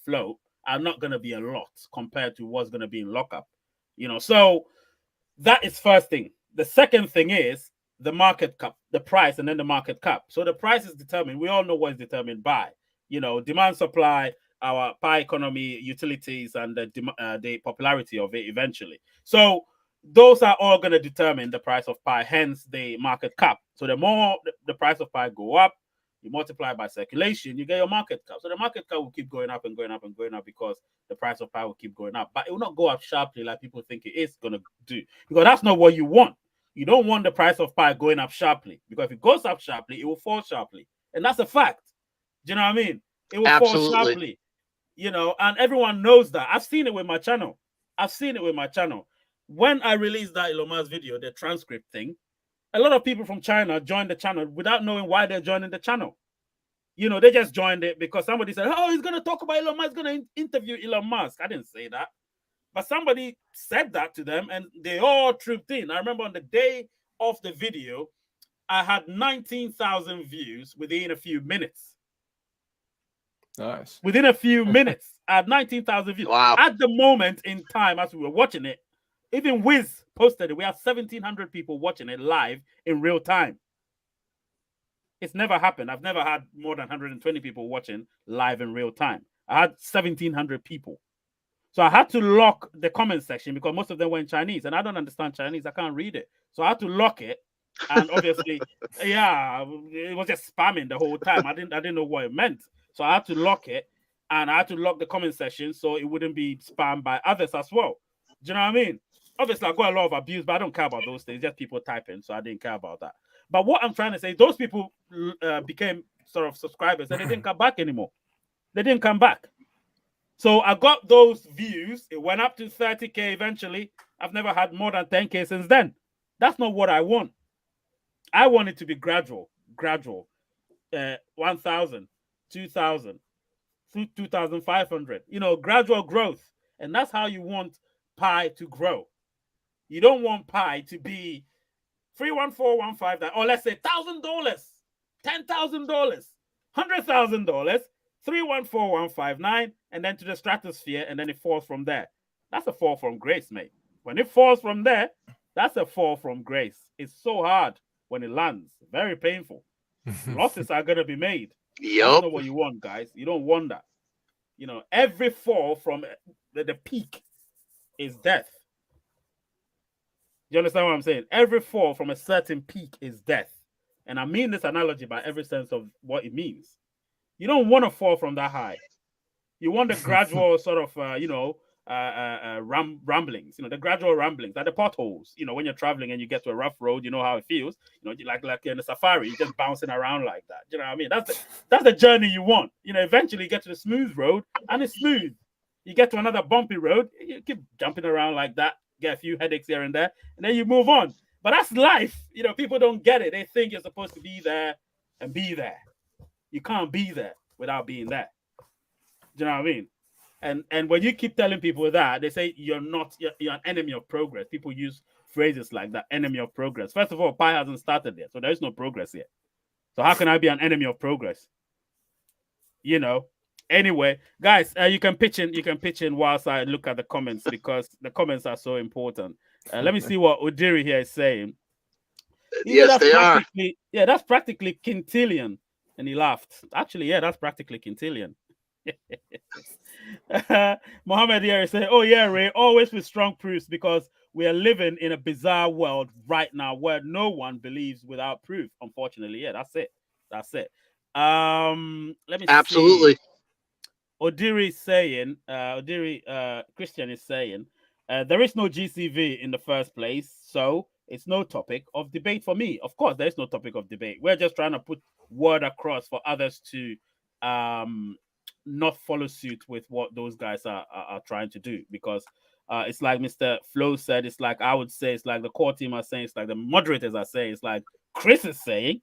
float are not going to be a lot compared to what's going to be in lockup. So that is first thing. The second thing is the market cap, the price, and then the market cap. So the price is determined. We all know what is determined by, demand, supply, our pie economy, utilities, and the popularity of it eventually. So those are all going to determine the price of pie, hence the market cap. So the more the price of pie go up, you multiply by circulation, you get your market cap. So the market cap will keep going up and going up and going up because the price of pie will keep going up. But it will not go up sharply like people think it is going to do, because that's not what you want. You don't want the price of pie going up sharply, because if it goes up sharply, it will fall sharply. And that's a fact. Do you know what I mean? It will Absolutely. fall sharply, and everyone knows that. I've seen it with my channel. When I released that Elon Musk video, the transcript thing, a lot of people from China joined the channel without knowing why they're joining the channel. They just joined it because somebody said, oh, he's going to talk about Elon Musk, he's going to interview Elon Musk. I didn't say that. But somebody said that to them, and they all trooped in. I remember on the day of the video, I had 19,000 views within a few minutes. Nice. Within a few minutes, I had 19,000 views. Wow. At the moment in time, as we were watching it, even Wiz posted it. We have 1,700 people watching it live in real time. It's never happened. I've never had more than 120 people watching live in real time. I had 1,700 people. So I had to lock the comment section because most of them were in Chinese, and I don't understand Chinese. I can't read it. So I had to lock it. And obviously, yeah, it was just spamming the whole time. I didn't know what it meant. So I had to lock it, and I had to lock the comment section so it wouldn't be spammed by others as well. Do you know what I mean? Obviously, I got a lot of abuse, but I don't care about those things. Just people typing, so I didn't care about that. But what I'm trying to say, those people became sort of subscribers, and they didn't come back anymore. They didn't come back. So I got those views. It went up to 30K eventually. I've never had more than 10K since then. That's not what I want. I want it to be gradual. 1,000, 2,000, 2,500. Gradual growth. And that's how you want pie to grow. You don't want pie to be 31415, or let's say $1,000, $10,000, $100,000, 314159, and then to the stratosphere, and then it falls from there. That's a fall from grace, mate. When it falls from there, that's a fall from grace. It's so hard when it lands. Very painful. Losses are going to be made. Yep. That's not what you want, guys. You don't want that. Every fall from the peak is death. You understand what I'm saying? Every fall from a certain peak is death. And I mean this analogy by every sense of what it means. You don't want to fall from that high. You want the gradual sort of, ramblings, the gradual ramblings, like the potholes, when you're traveling and you get to a rough road, you know how it feels, like in a safari, you're just bouncing around like that. You know what I mean? That's the journey you want. Eventually you get to the smooth road and it's smooth. You get to another bumpy road, you keep jumping around like that. get a few headaches here and there, and then you move on. But that's life. You know, people don't get it. They think you're supposed to be there and be there. You can't be there without being there. Do you know what I mean? And when you keep telling people that, they say you're an enemy of progress. People use phrases like that, enemy of progress. First of all, Pi hasn't started yet, so there is no progress yet. So how can I be an enemy of progress? You know. Anyway, guys, you can pitch in whilst I look at the comments, because the comments are so important. Let me see what Odiri here is saying. Yes, they are. Yeah, that's practically quintillion. And he laughed. Actually, yeah, that's practically quintillion. Mohammed here is saying, oh yeah, Ray, always with strong proofs, because we are living in a bizarre world right now where no one believes without proof. Unfortunately, yeah, that's it. Let me Absolutely. see. Odiri is saying, Christian is saying, there is no GCV in the first place, so it's no topic of debate for me. Of course, there is no topic of debate. We're just trying to put word across for others to not follow suit with what those guys are trying to do, because it's like Mr. Flo said, it's like I would say, it's like the core team are saying, it's like the moderators are saying, it's like Chris is saying,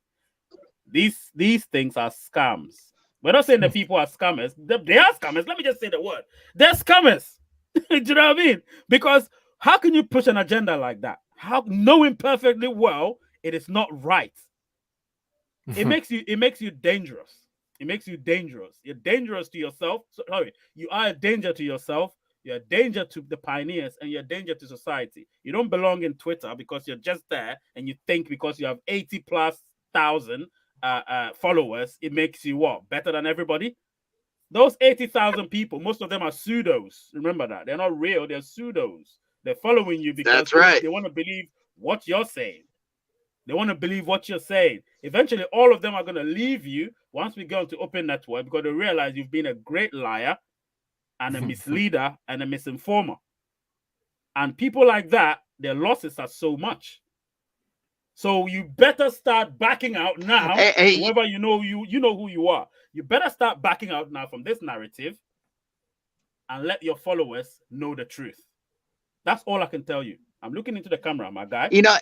these things are scams. We're not saying that people are scammers. They are scammers. Let me just say the word. They're scammers. Do you know what I mean? Because how can you push an agenda like that? How, knowing perfectly well it is not right? It makes you dangerous. It makes you dangerous. You're dangerous to yourself. Sorry, you are a danger to yourself. You're a danger to the pioneers, and you're a danger to society. You don't belong in Twitter because you're just there, and you think because you have 80,000+ followers, it makes you what? Better than everybody? Those 80,000 people, most of them are pseudos. Remember that. They're not real. They're pseudos. They're following you because That's right. they want to believe what you're saying. They want to believe what you're saying. Eventually, all of them are going to leave you once we go into open network, because they realize you've been a great liar and a misleader and a misinformer. And people like that, their losses are so much. So you better start backing out now. Whoever you know who you are. You better start backing out now from this narrative and let your followers know the truth. That's all I can tell you. I'm looking into the camera, my guy. You know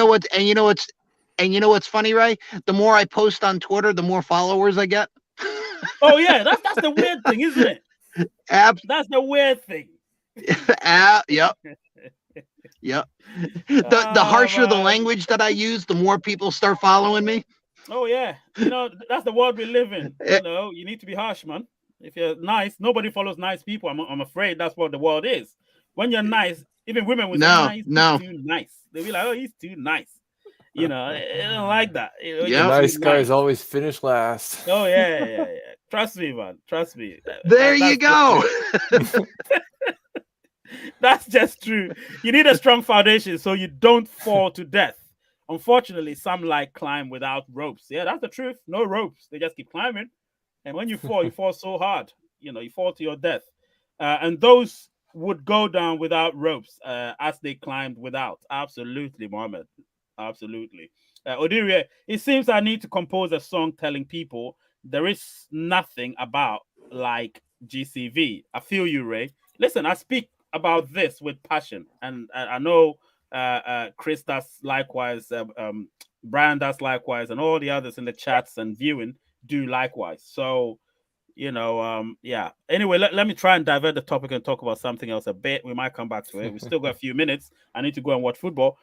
what's funny, Ray? The more I post on Twitter, the more followers I get. Oh yeah, that's the weird thing, isn't it? That's the weird thing. Yep. Yep. The harsher the language that I use, the more people start following me. Oh yeah, that's the world we live in. You need to be harsh, man. If you're nice, nobody follows nice people. I'm afraid that's what the world is. When you're nice, even women will say, he's too nice. They'll be like, oh, he's too nice. They don't like that. Nice guys always finish last. Oh yeah. Trust me, man. Trust me. There you go. That's just true. You need a strong foundation so you don't fall to death. Unfortunately, some climb without ropes. Yeah, that's the truth. No ropes. They just keep climbing. And when you fall so hard. You fall to your death. And those would go down without ropes as they climbed without. Absolutely, Mohammed. Absolutely. Odiria, it seems I need to compose a song telling people there is nothing about like GCV. I feel you, Ray. Listen, I speak about this with passion, and I know Chris does likewise, Brian does likewise, and all the others in the chats and viewing do likewise. So, yeah. Anyway, let me try and divert the topic and talk about something else a bit. We might come back to it. We still got a few minutes. I need to go and watch football.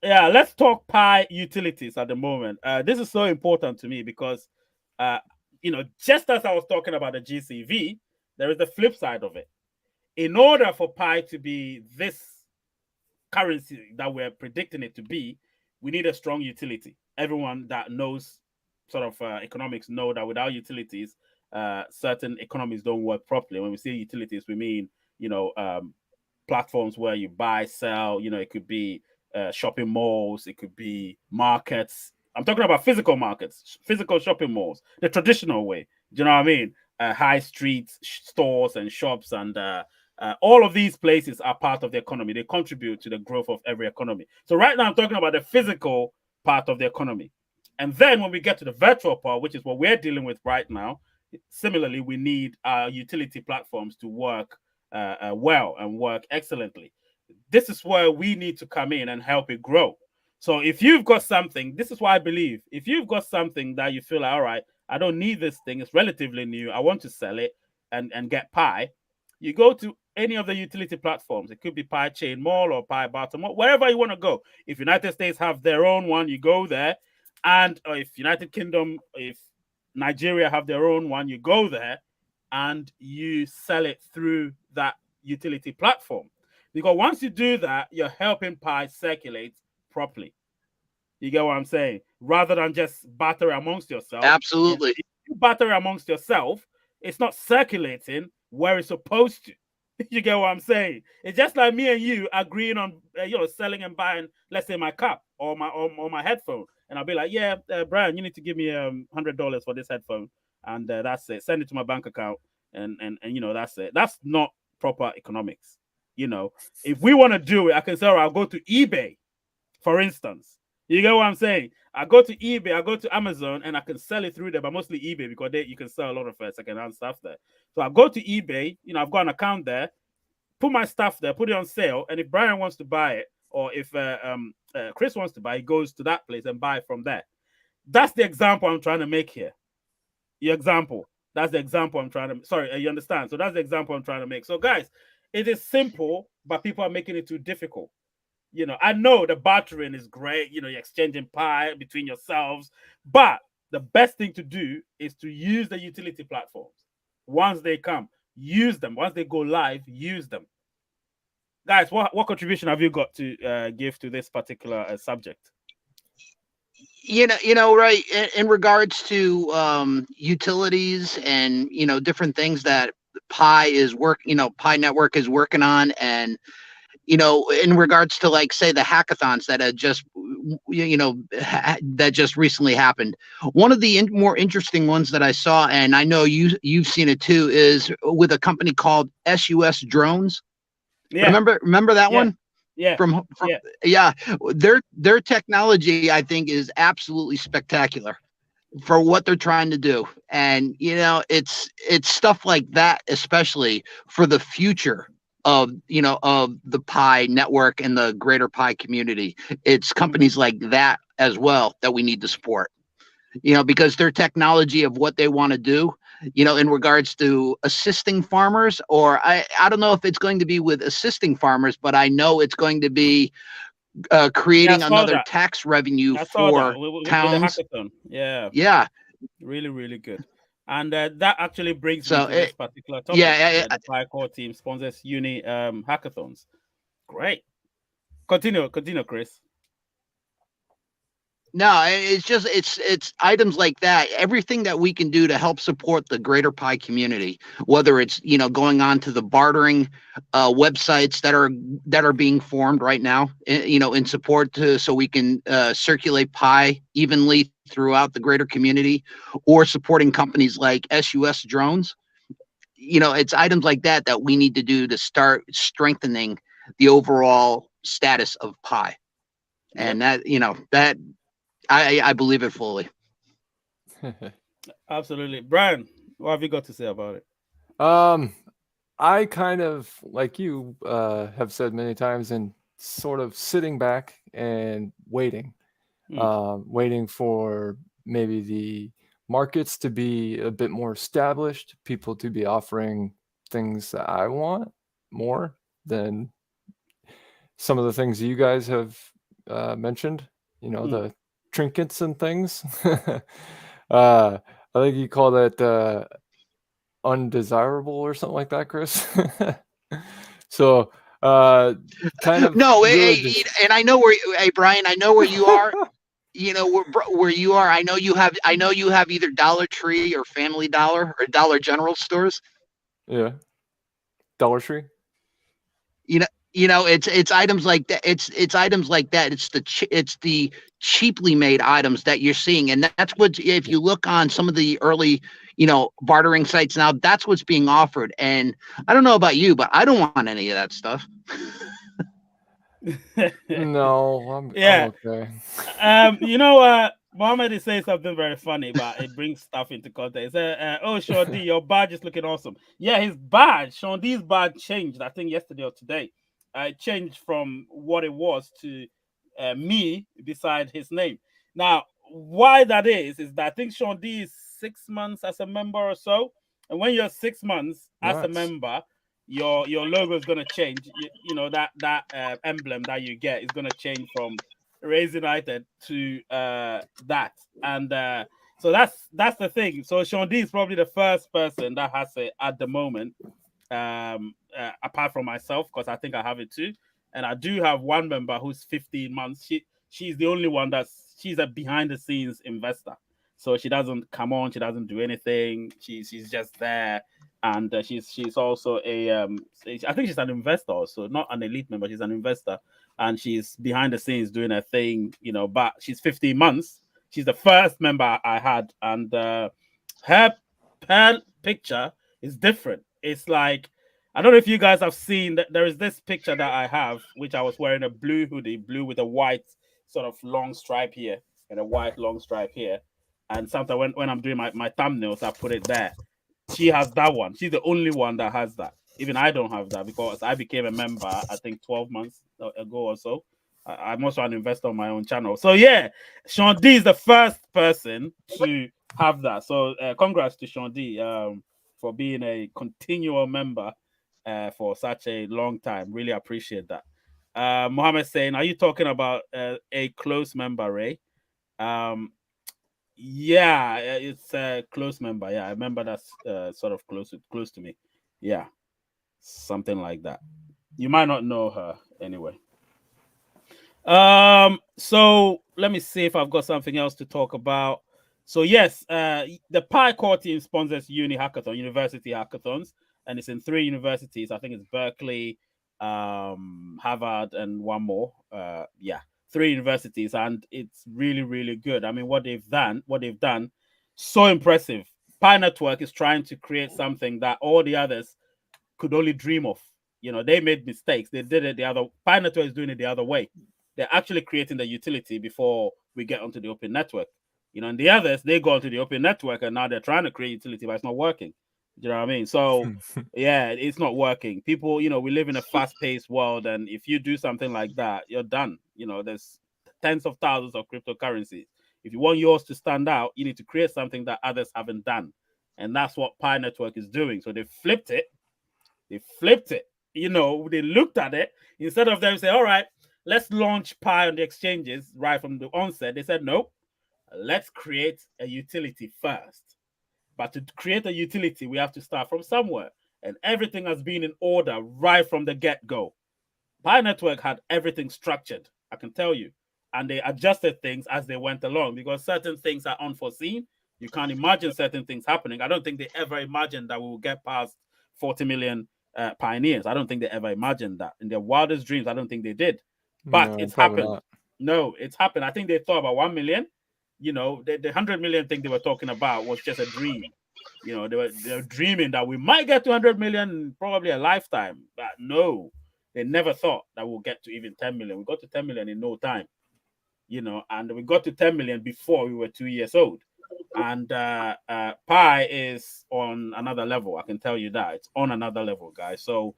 Yeah, let's talk Pi utilities at the moment. This is so important to me because, just as I was talking about the GCV, there is the flip side of it. In order for Pi to be this currency that we're predicting it to be, we need a strong utility. Everyone that knows sort of economics know that without utilities, certain economies don't work properly. When we say utilities, we mean, platforms where you buy, sell, it could be shopping malls, it could be markets. I'm talking about physical markets, physical shopping malls, the traditional way. Do you know what I mean? High streets, stores and shops, and all of these places are part of the economy. They contribute to the growth of every economy. So right now I'm talking about the physical part of the economy. And then when we get to the virtual part, which is what we're dealing with right now, similarly, we need our utility platforms to work well and work excellently. This is where we need to come in and help it grow. So if you've got something, this is why I believe if you've got something that you feel like, all right, I don't need this thing, it's relatively new, I want to sell it and get Pi, you go to any of the utility platforms. It could be Pi Chain Mall or Pi Bottom, wherever you want to go. If United States have their own one, you go there. And if United Kingdom, if Nigeria have their own one, you go there and you sell it through that utility platform. Because once you do that, you're helping Pi circulate properly. You get what I'm saying? Rather than just batter amongst yourself. Absolutely. If you batter amongst yourself, it's not circulating where it's supposed to. You get what I'm saying? It's just like me and you agreeing on, selling and buying, let's say, my cup or my headphone, and I'll be like, yeah, Brian, you need to give me $100 for this headphone, and that's it. Send it to my bank account, and that's it. That's not proper economics. If we want to do it, I can say, all right, I'll go to eBay, for instance. You get what I'm saying? I go to eBay, I go to Amazon, and I can sell it through there, but mostly eBay because you can sell a lot of secondhand stuff there. So I go to eBay, I've got an account there, put my stuff there, put it on sale, and if Brian wants to buy it, or if Chris wants to buy, he goes to that place and buy it from there. That's the example I'm trying to make here. Your example. That's the example I'm trying to. Sorry, you understand? So that's the example I'm trying to make. So guys, it is simple, but people are making it too difficult. I know the bartering is great. You're exchanging Pi between yourselves, but the best thing to do is to use the utility platforms. Once they come, use them. Once they go live, use them. Guys, what contribution have you got to give to this particular subject? Right. In regards to utilities and different things that Pi Network is working on, and in regards to, like, say, the hackathons that had just that just recently happened. One of the more interesting ones that I saw, and I know you've seen it too, is with a company called SUS Drones. Yeah. Remember that one? Yeah. From yeah. Their technology, I think, is absolutely spectacular for what they're trying to do. And it's stuff like that, especially for the future of the Pi network and the greater Pi community. It's companies like that as well that we need to support, because their technology of what they want to do, in regards to assisting farmers, or I don't know if it's going to be with assisting farmers, but I know it's going to be creating another tax revenue for towns. With the hackathon. Yeah. Really, really good. And that actually brings me to this particular topic. The Pi Core team sponsors uni hackathons. Great. Continue, Chris. No, it's items like that. Everything that we can do to help support the greater Pi community, whether it's going on to the bartering websites that are being formed right now, in support so we can circulate Pi evenly throughout the greater community, or supporting companies like SUS Drones. It's items like that we need to do to start strengthening the overall status of Pi, and that. I believe it fully. Absolutely. Brian, what have you got to say about it? I kind of, like you have said many times, and sort of sitting back and waiting, waiting for maybe the markets to be a bit more established, people to be offering things that I want more than some of the things you guys have mentioned, the trinkets and things. I think you call that undesirable or something like that, Chris. So kind of no, really and I know where, Brian, I know where you are. Where you are. I know you have either Dollar Tree or Family Dollar or Dollar General stores. Yeah, Dollar Tree. It's items like that. It's items like that. It's the cheaply made items that you're seeing, and that's what, if you look on some of the early bartering sites now, that's what's being offered. And I don't know about you, but I don't want any of that stuff. No, I'm okay. Mohammed is saying something very funny, but it brings stuff into context. Oh, Sean D, your badge is looking awesome. Yeah, his badge, Sean D's badge changed, I think, yesterday or today. It changed from what it was to me beside his name. Now, why that is that I think Sean D is 6 months as a member or so. And when you're 6 months as a Nuts. member, your logo is going to change. You know, that emblem that you get is going to change from Raise United to that, and so that's the thing. So Sean D is probably the first person that has it at the moment, apart from myself, because I think I have it too, and I do have one member who's 15 months. She's the only one she's a behind the scenes investor, so she doesn't come on, she doesn't do anything. She's just there, and she's also I think she's an investor also, not an elite member. She's an investor, and she's behind the scenes doing her thing, you know. But she's 15 months. She's the first member I had, and her picture is different. It's like, I don't know if you guys have seen that there is this picture that I have, which I was wearing a blue hoodie, blue with a white sort of long stripe here and a white long stripe here. And sometimes when I'm doing my thumbnails, I put it there. She has that one. She's the only one that has that. Even I don't have that because I became a member, I think 12 months ago or so. I'm also an investor on my own channel. So yeah, Sean D is the first person to have that. So congrats to Sean D for being a continual member for such a long time. Really appreciate that. Mohammed saying, are you talking about a close member, Ray? Yeah, it's a close member. Yeah, I remember that's sort of close to me. Yeah, something like that. You might not know her anyway. So let me see if I've got something else to talk about. So yes, the Pi Core team sponsors university hackathons, and it's in 3 universities. I think it's Berkeley, Harvard, and one more. Yeah, 3 universities, and it's really, really good. I mean, what they've done, so impressive. Pi Network is trying to create something that all the others could only dream of. You know, they made mistakes. They did it the other. Pi Network is doing it the other way. They're actually creating the utility before we get onto the open network. You know, and the others, they go into the open network and now they're trying to create utility, but it's not working. Do you know what I mean? So yeah, it's not working. People, you know, we live in a fast-paced world, and if you do something like that, you're done. You know, there's tens of thousands of cryptocurrencies. If you want yours to stand out, you need to create something that others haven't done. And that's what Pi Network is doing. So they flipped it. You know, they looked at it. Instead of them saying, all right, let's launch Pi on the exchanges right from the onset, they said, no, let's create a utility first. But to create a utility, we have to start from somewhere. And everything has been in order right from the get-go. Pi Network had everything structured, I can tell you. And they adjusted things as they went along because certain things are unforeseen. You can't imagine certain things happening. I don't think they ever imagined that we will get past 40 million pioneers. I don't think they ever imagined that. In their wildest dreams, I don't think they did. But No, it's probably happened. not. No, it's happened. I think they thought about 1 million. You know, the 100 million thing they were talking about was just a dream. You know, they were dreaming that we might get to 100 million in probably a lifetime. But no, they never thought that we'll get to even 10 million. We got to 10 million in no time, you know, and we got to 10 million before we were 2 years old. And Pi is on another level. I can tell you that. It's on another level, guys. So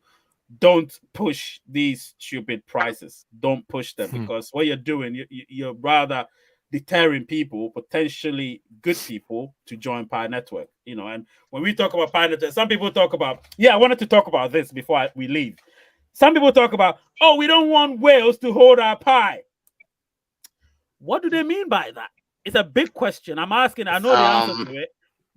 don't push these stupid prices. Don't push them because what you're doing, you're rather deterring people, potentially good people, to join Pi Network. You know, and when we talk about Pi Network, some people talk about, I wanted to talk about this before we leave. Some people talk about, oh, we don't want whales to hold our Pi. What do they mean by that? It's a big question. I'm asking, I know the answer to it,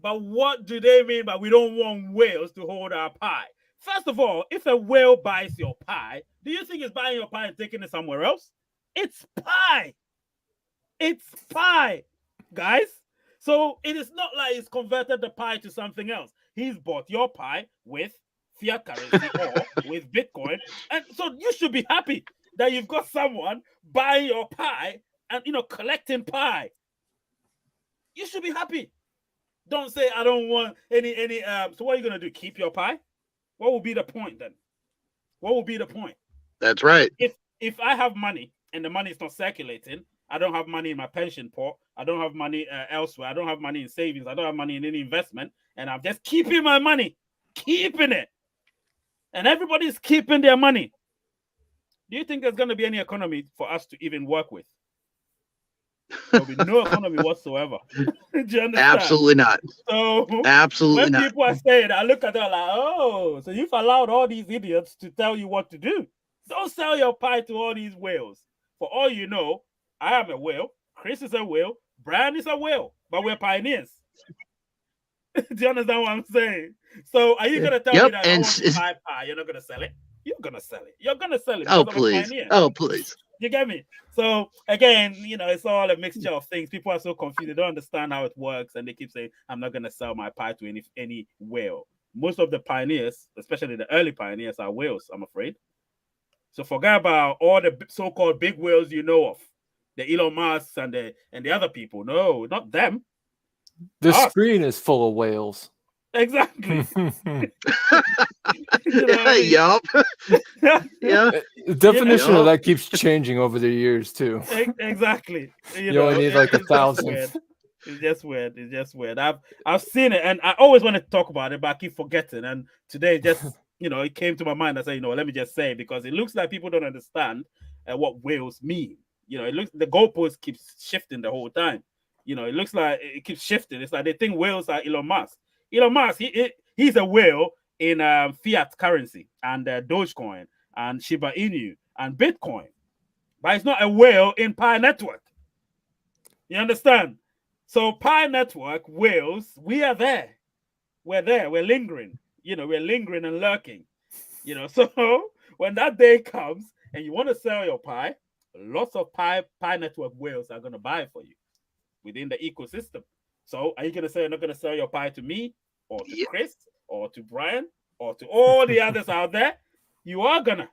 but what do they mean by we don't want whales to hold our Pi? First of all, if a whale buys your Pi, do you think it's buying your Pi and taking it somewhere else? It's Pi. It's Pi, guys. So it is not like he's converted the Pi to something else. He's bought your Pi with fiat currency or with Bitcoin. And so you should be happy that you've got someone buying your Pi and, you know, collecting Pi. You should be happy. Don't say I don't want any so what are you gonna do? Keep your Pi? What will be the point then? What will be the point? That's right. If I have money and the money is not circulating, I don't have money in my pension pot. I don't have money elsewhere. I don't have money in savings. I don't have money in any investment. And I'm just keeping my money, keeping it. And everybody's keeping their money. Do you think there's going to be any economy for us to even work with? There'll be no economy whatsoever. Do you understand? Absolutely not. So Absolutely when not. people are saying, I look at them like, oh, so you've allowed all these idiots to tell you what to do. Don't sell your pie to all these whales. For all you know, I am a whale. Chris is a whale. Brian is a whale. But we're pioneers. Do you understand what I'm saying? So are you going to tell me that I want to buy pie, you're not going to sell it? You're going to sell it. You're going to sell it. Oh, please. Oh, please. You get me? So again, it's all a mixture of things. People are so confused; they don't understand how it works, and they keep saying, "I'm not going to sell my pie to any whale." Most of the pioneers, especially the early pioneers, are whales. I'm afraid. So forget about all the so-called big whales you know of, the Elon Musk and the other people. No, not them. The screen is full of whales. Exactly. Yup. Yeah. The definition of that keeps changing over the years too. Exactly. You only need like 1,000. It's just weird. I've seen it, and I always want to talk about it, but I keep forgetting. And today, just it came to my mind. I said, let me just say it, because it looks like people don't understand what whales mean. It looks the goalpost keeps shifting the whole time. It looks like it keeps shifting. It's like they think whales are Elon Musk. Elon Musk, he's a whale in fiat currency and Dogecoin and Shiba Inu and Bitcoin, but he's not a whale in Pi Network. You understand? So Pi Network whales, we are there. We're there. We're lingering. We're lingering and lurking. So when that day comes and you want to sell your pie, lots of Pi Network whales are going to buy it for you within the ecosystem. So are you going to say you're not going to sell your pie to me or to Chris or to Brian or to all the others out there? You are going to.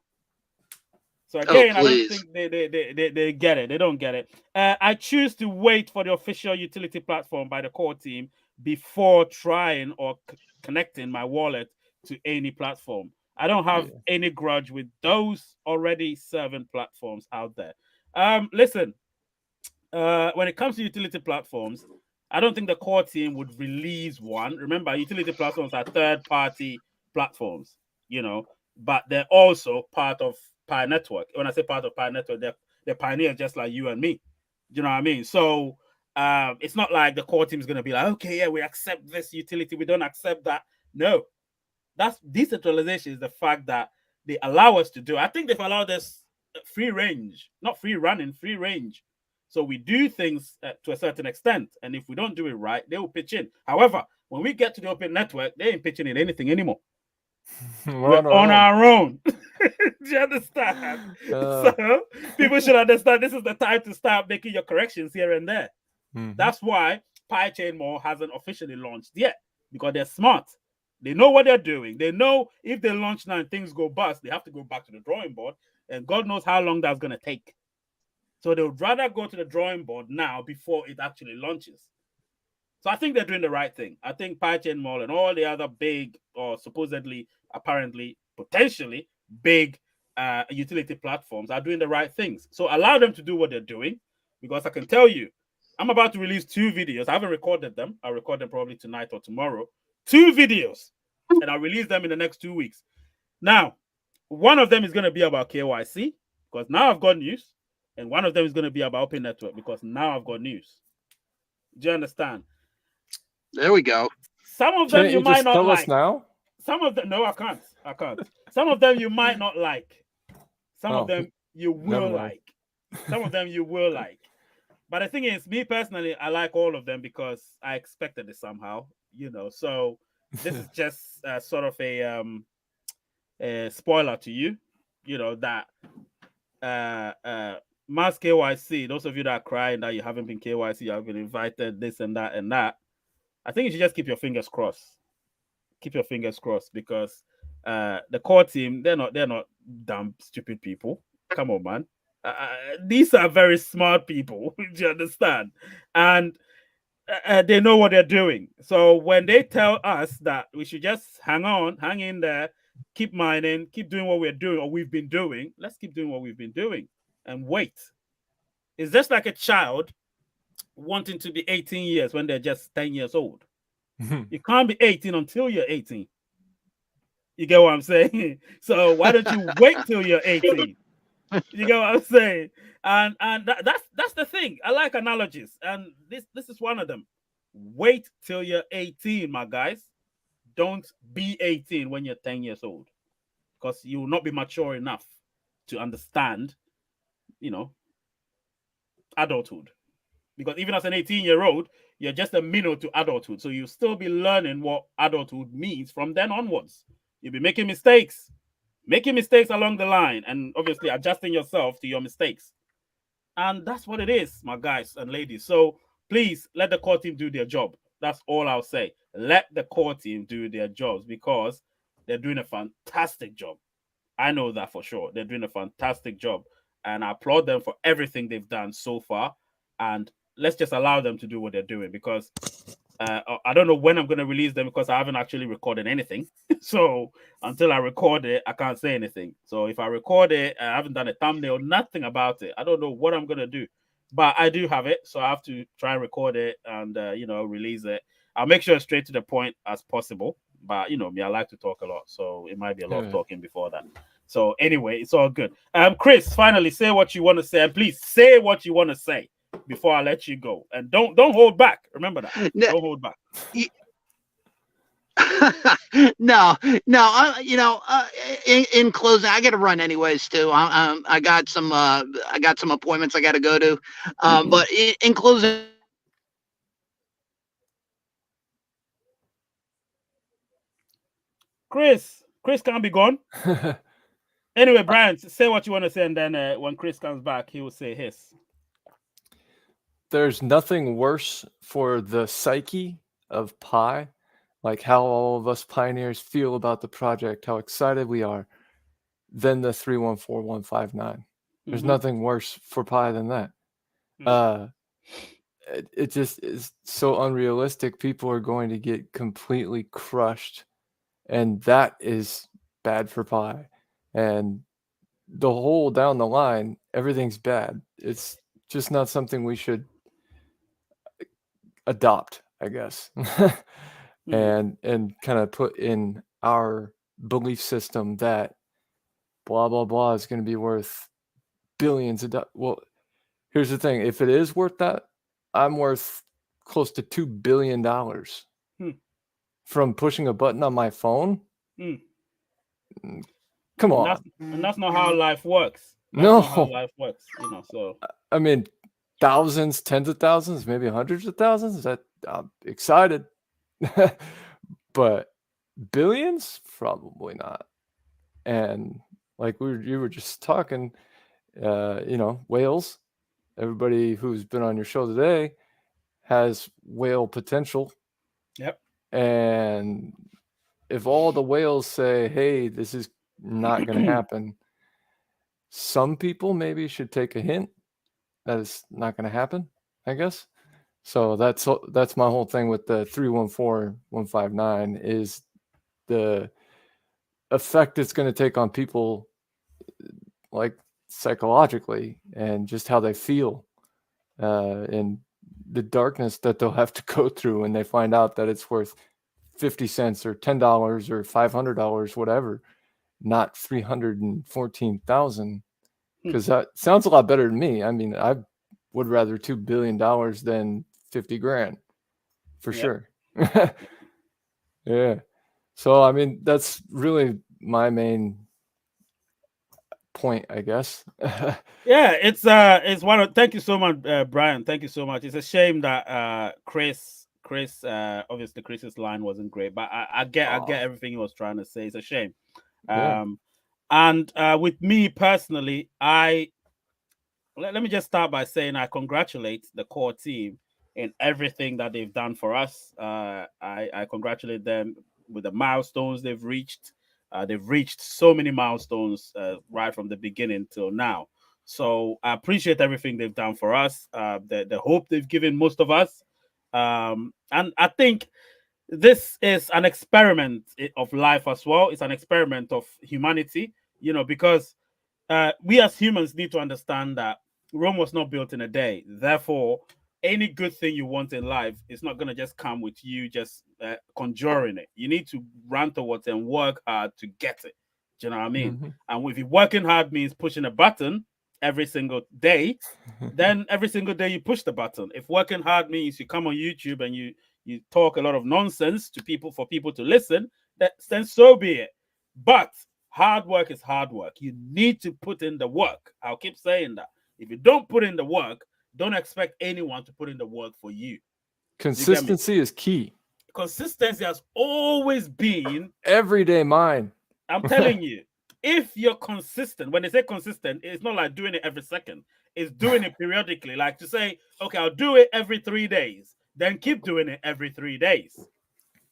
So again, I don't think they get it. They don't get it. I choose to wait for the official utility platform by the core team before trying or connecting my wallet to any platform. I don't have any grudge with those already serving platforms out there. Listen, when it comes to utility platforms, I don't think the core team would release one. Remember, utility platforms are third-party platforms, but they're also part of Pi Network. When I say part of Pi Network, they're pioneers just like you and me. Do you know what I mean? So it's not like the core team is going to be like, okay, yeah, we accept this utility, we don't accept that. No, that's decentralization, is the fact that they allow us to do. I think they've allowed us free range, not free running, free range. So we do things to a certain extent, and if we don't do it right, they will pitch in. However, when we get to the open network, they ain't pitching in anything anymore. We're on our own. Do you understand? So people should understand this is the time to start making your corrections here and there. That's why PyChainMall hasn't officially launched yet, because they're smart. They know what they're doing. They know if they launch now and things go bust, they have to go back to the drawing board, and God knows how long that's going to take. So they would rather go to the drawing board now before it actually launches. So I think they're doing the right thing. I think PyChainMall and all the other big, or supposedly, apparently, potentially big utility platforms are doing the right things. So allow them to do what they're doing, because I can tell you, I'm about to release 2 videos. I haven't recorded them. I'll record them probably tonight or tomorrow. 2 videos, and I'll release them in the next 2 weeks. Now, one of them is going to be about KYC, because now I've got news. And one of them is going to be about Open Network, because now I've got news. Do you understand? There we go. Some of them you might not like. Now? Some of them, no, I can't. Some of them you might not like. Some of them you will like. Some of them you will like. But the thing is, me personally, I like all of them because I expected it somehow. So this is just sort of a spoiler to you. That mass KYC, those of you that are crying that you haven't been KYC, you have been invited, this and that and that. I think you should just keep your fingers crossed. Keep your fingers crossed, because the core team, they're not dumb, stupid people. Come on, man. These are very smart people. Do you understand? And they know what they're doing. So when they tell us that we should just hang in there, keep mining, keep doing what we're doing or we've been doing, let's keep doing what we've been doing and wait. It's just like a child wanting to be 18 years when they're just 10 years old. You can't be 18 until you're 18. You get what I'm saying? So why don't you wait till you're 18? You get what I'm saying? And that's the thing. I like analogies, and this is one of them. Wait till you're 18, my guys. Don't be 18 when you're 10 years old, because you will not be mature enough to understand, adulthood. Because even as an 18-year-old, you're just a minnow to adulthood. So you'll still be learning what adulthood means from then onwards. You'll be making mistakes along the line, and obviously adjusting yourself to your mistakes. And that's what it is, my guys and ladies. So please let the core team do their job. That's all I'll say. Let the core team do their jobs, because they're doing a fantastic job. I know that for sure. They're doing a fantastic job. And I applaud them for everything they've done so far. And let's just allow them to do what they're doing, because I don't know when I'm going to release them, because I haven't actually recorded anything. So until I record it, I can't say anything. So if I record it, I haven't done a thumbnail, nothing about it. I don't know what I'm going to do, but I do have it. So I have to try and record it and, release it. I'll make sure it's straight to the point as possible. But, me, I like to talk a lot. So it might be a lot of talking before that. So anyway, it's all good. Chris, finally, say what you want to say. And please say what you want to say before I let you go, and don't hold back. Remember that. Don't hold back. No. In closing, I got to run anyways too. I got some appointments I got to go to. But in closing, Chris can't be gone. Anyway, Brian, say what you want to say, and then when Chris comes back, he will say his. There's nothing worse for the psyche of Pi, like how all of us pioneers feel about the project, how excited we are, than the 314159. There's nothing worse for Pi than that. It just is so unrealistic. People are going to get completely crushed, and that is bad for Pi. And the whole down the line, everything's bad. It's just not something we should adopt, I guess. and kind of put in our belief system that blah blah blah is going to be worth billions of dollars. Well, here's the thing: if it is worth that, I'm worth close to $2 billion from pushing a button on my phone. Come on. And that's not how life works. That's no, not how life works. So I mean, thousands, tens of thousands, maybe hundreds of thousands. That I'm excited, but billions, probably not. And like you were just talking, whales. Everybody who's been on your show today has whale potential. Yep. And if all the whales say, "Hey, this is not going to happen," some people maybe should take a hint that it's not going to happen, I guess. So that's my whole thing with the 314159 is the effect it's going to take on people, like psychologically, and just how they feel, and the darkness that they'll have to go through when they find out that it's worth 50 cents or $10 or $500, whatever, not 314,000. Because that sounds a lot better to me. I mean, I would rather $2 billion than 50 grand for sure. Yeah. So, I mean, that's really my main point, I guess. Yeah, it's one of. Thank you so much, Brian. Thank you so much. It's a shame that Chris, obviously Chris's line wasn't great, but I get everything he was trying to say. It's a shame. And with me personally, let me just start by saying I congratulate the core team in everything that they've done for us. I congratulate them with the milestones they've reached. They've reached so many milestones right from the beginning till now. So I appreciate everything they've done for us, the hope they've given most of us. And I think this is an experiment of life as well. It's an experiment of humanity, because we as humans need to understand that Rome was not built in a day. Therefore, any good thing you want in life, it's not going to just come with you just conjuring it. You need to run towards and work hard to get it. Do you know what I mean? Mm-hmm. And if you working hard means pushing a button every single day, then every single day you push the button. If working hard means you come on YouTube and you talk a lot of nonsense to people for people to listen, then so be it. But hard work is hard work. You need to put in the work. I'll keep saying that. If you don't put in the work, don't expect anyone to put in the work for you. Consistency is key. Consistency has always been everyday mine. I'm telling you, if you're consistent, when they say consistent, it's not like doing it every second. It's doing it periodically. Like to say, okay, I'll do it every 3 days. Then keep doing it every 3 days.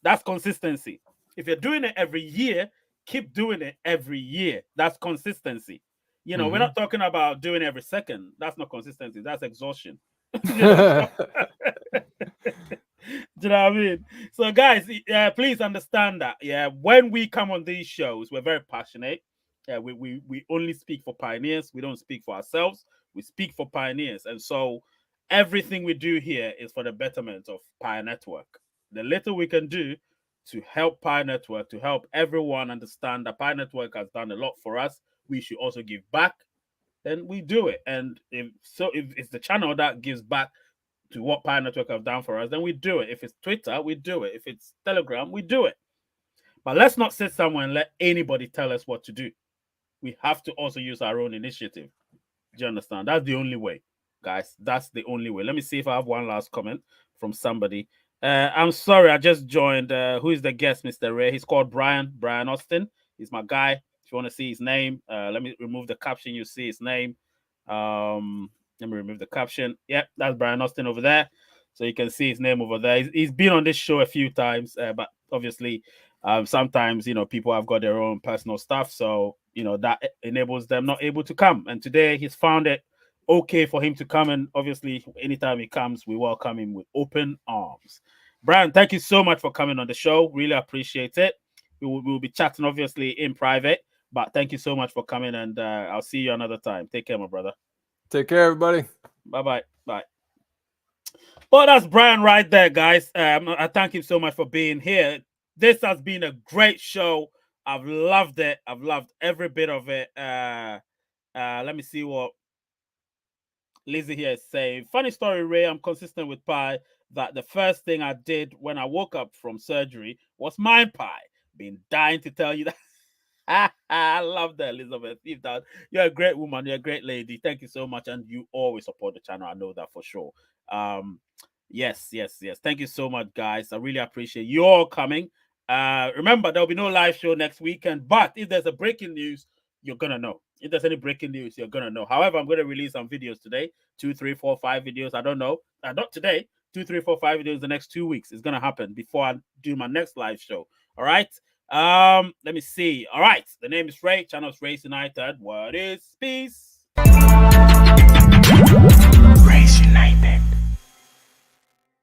That's consistency. If you're doing it every year, keep doing it every year. That's consistency. You know, we're not talking about doing every second. That's not consistency. That's exhaustion. You know? Do you know what I mean? So, guys, please understand that. Yeah, when we come on these shows, we're very passionate. Yeah, we only speak for pioneers. We don't speak for ourselves. We speak for pioneers. And so everything we do here is for the betterment of Pioneer Network. The little we can do to help Pioneer Network, to help everyone understand that Pioneer Network has done a lot for us, we should also give back. Then we do it. And if it's the channel that gives back to what Pioneer Network have done for us, then we do it. If it's Twitter, we do it. If it's Telegram, we do it. But let's not sit somewhere and let anybody tell us what to do. We have to also use our own initiative. Do you understand? That's the only way, guys. That's the only way. Let me see if I have one last comment from somebody. I'm sorry, I just joined. Who is the guest, Mr. Ray? He's called Brian Austin. He's my guy. If you want to see his name, let me remove the caption. You see his name. Let me remove the caption. Yep, that's Brian Austin over there. So you can see his name over there. He's been on this show a few times, but obviously, sometimes, you know, people have got their own personal stuff. So, you know, that enables them not able to come. And today he's found it okay for him to come. And obviously, anytime he comes, we welcome him with open arms. Brian, thank you so much for coming on the show. Really appreciate it. We'll be chatting, obviously, in private. But thank you so much for coming. And I'll see you another time. Take care, my brother. Take care, everybody. Bye-bye. Bye. Well, that's Brian right there, guys. I thank him so much for being here. This has been a great show. I've loved it. I've loved every bit of it. Let me see what Lizzie here is saying. Funny story, Ray. I'm consistent with pie that the first thing I did when I woke up from surgery was mind pie. Been dying to tell you that. I love that, Elizabeth. You're a great woman. You're a great lady. Thank you so much. And you always support the channel. I know that for sure. Yes. Thank you so much, guys. I really appreciate you all coming. Remember, there'll be no live show next weekend. But if there's a breaking news, you're going to know. If there's any breaking news, you're going to know. However, I'm going to release some videos today. 2, 3, 4, 5 videos. I don't know. Not today. 2, 3, 4, 5 videos the next 2 weeks. It's going to happen before I do my next live show. All right. Let me see. All right. The name is Ray. Channel is Race United. What is peace?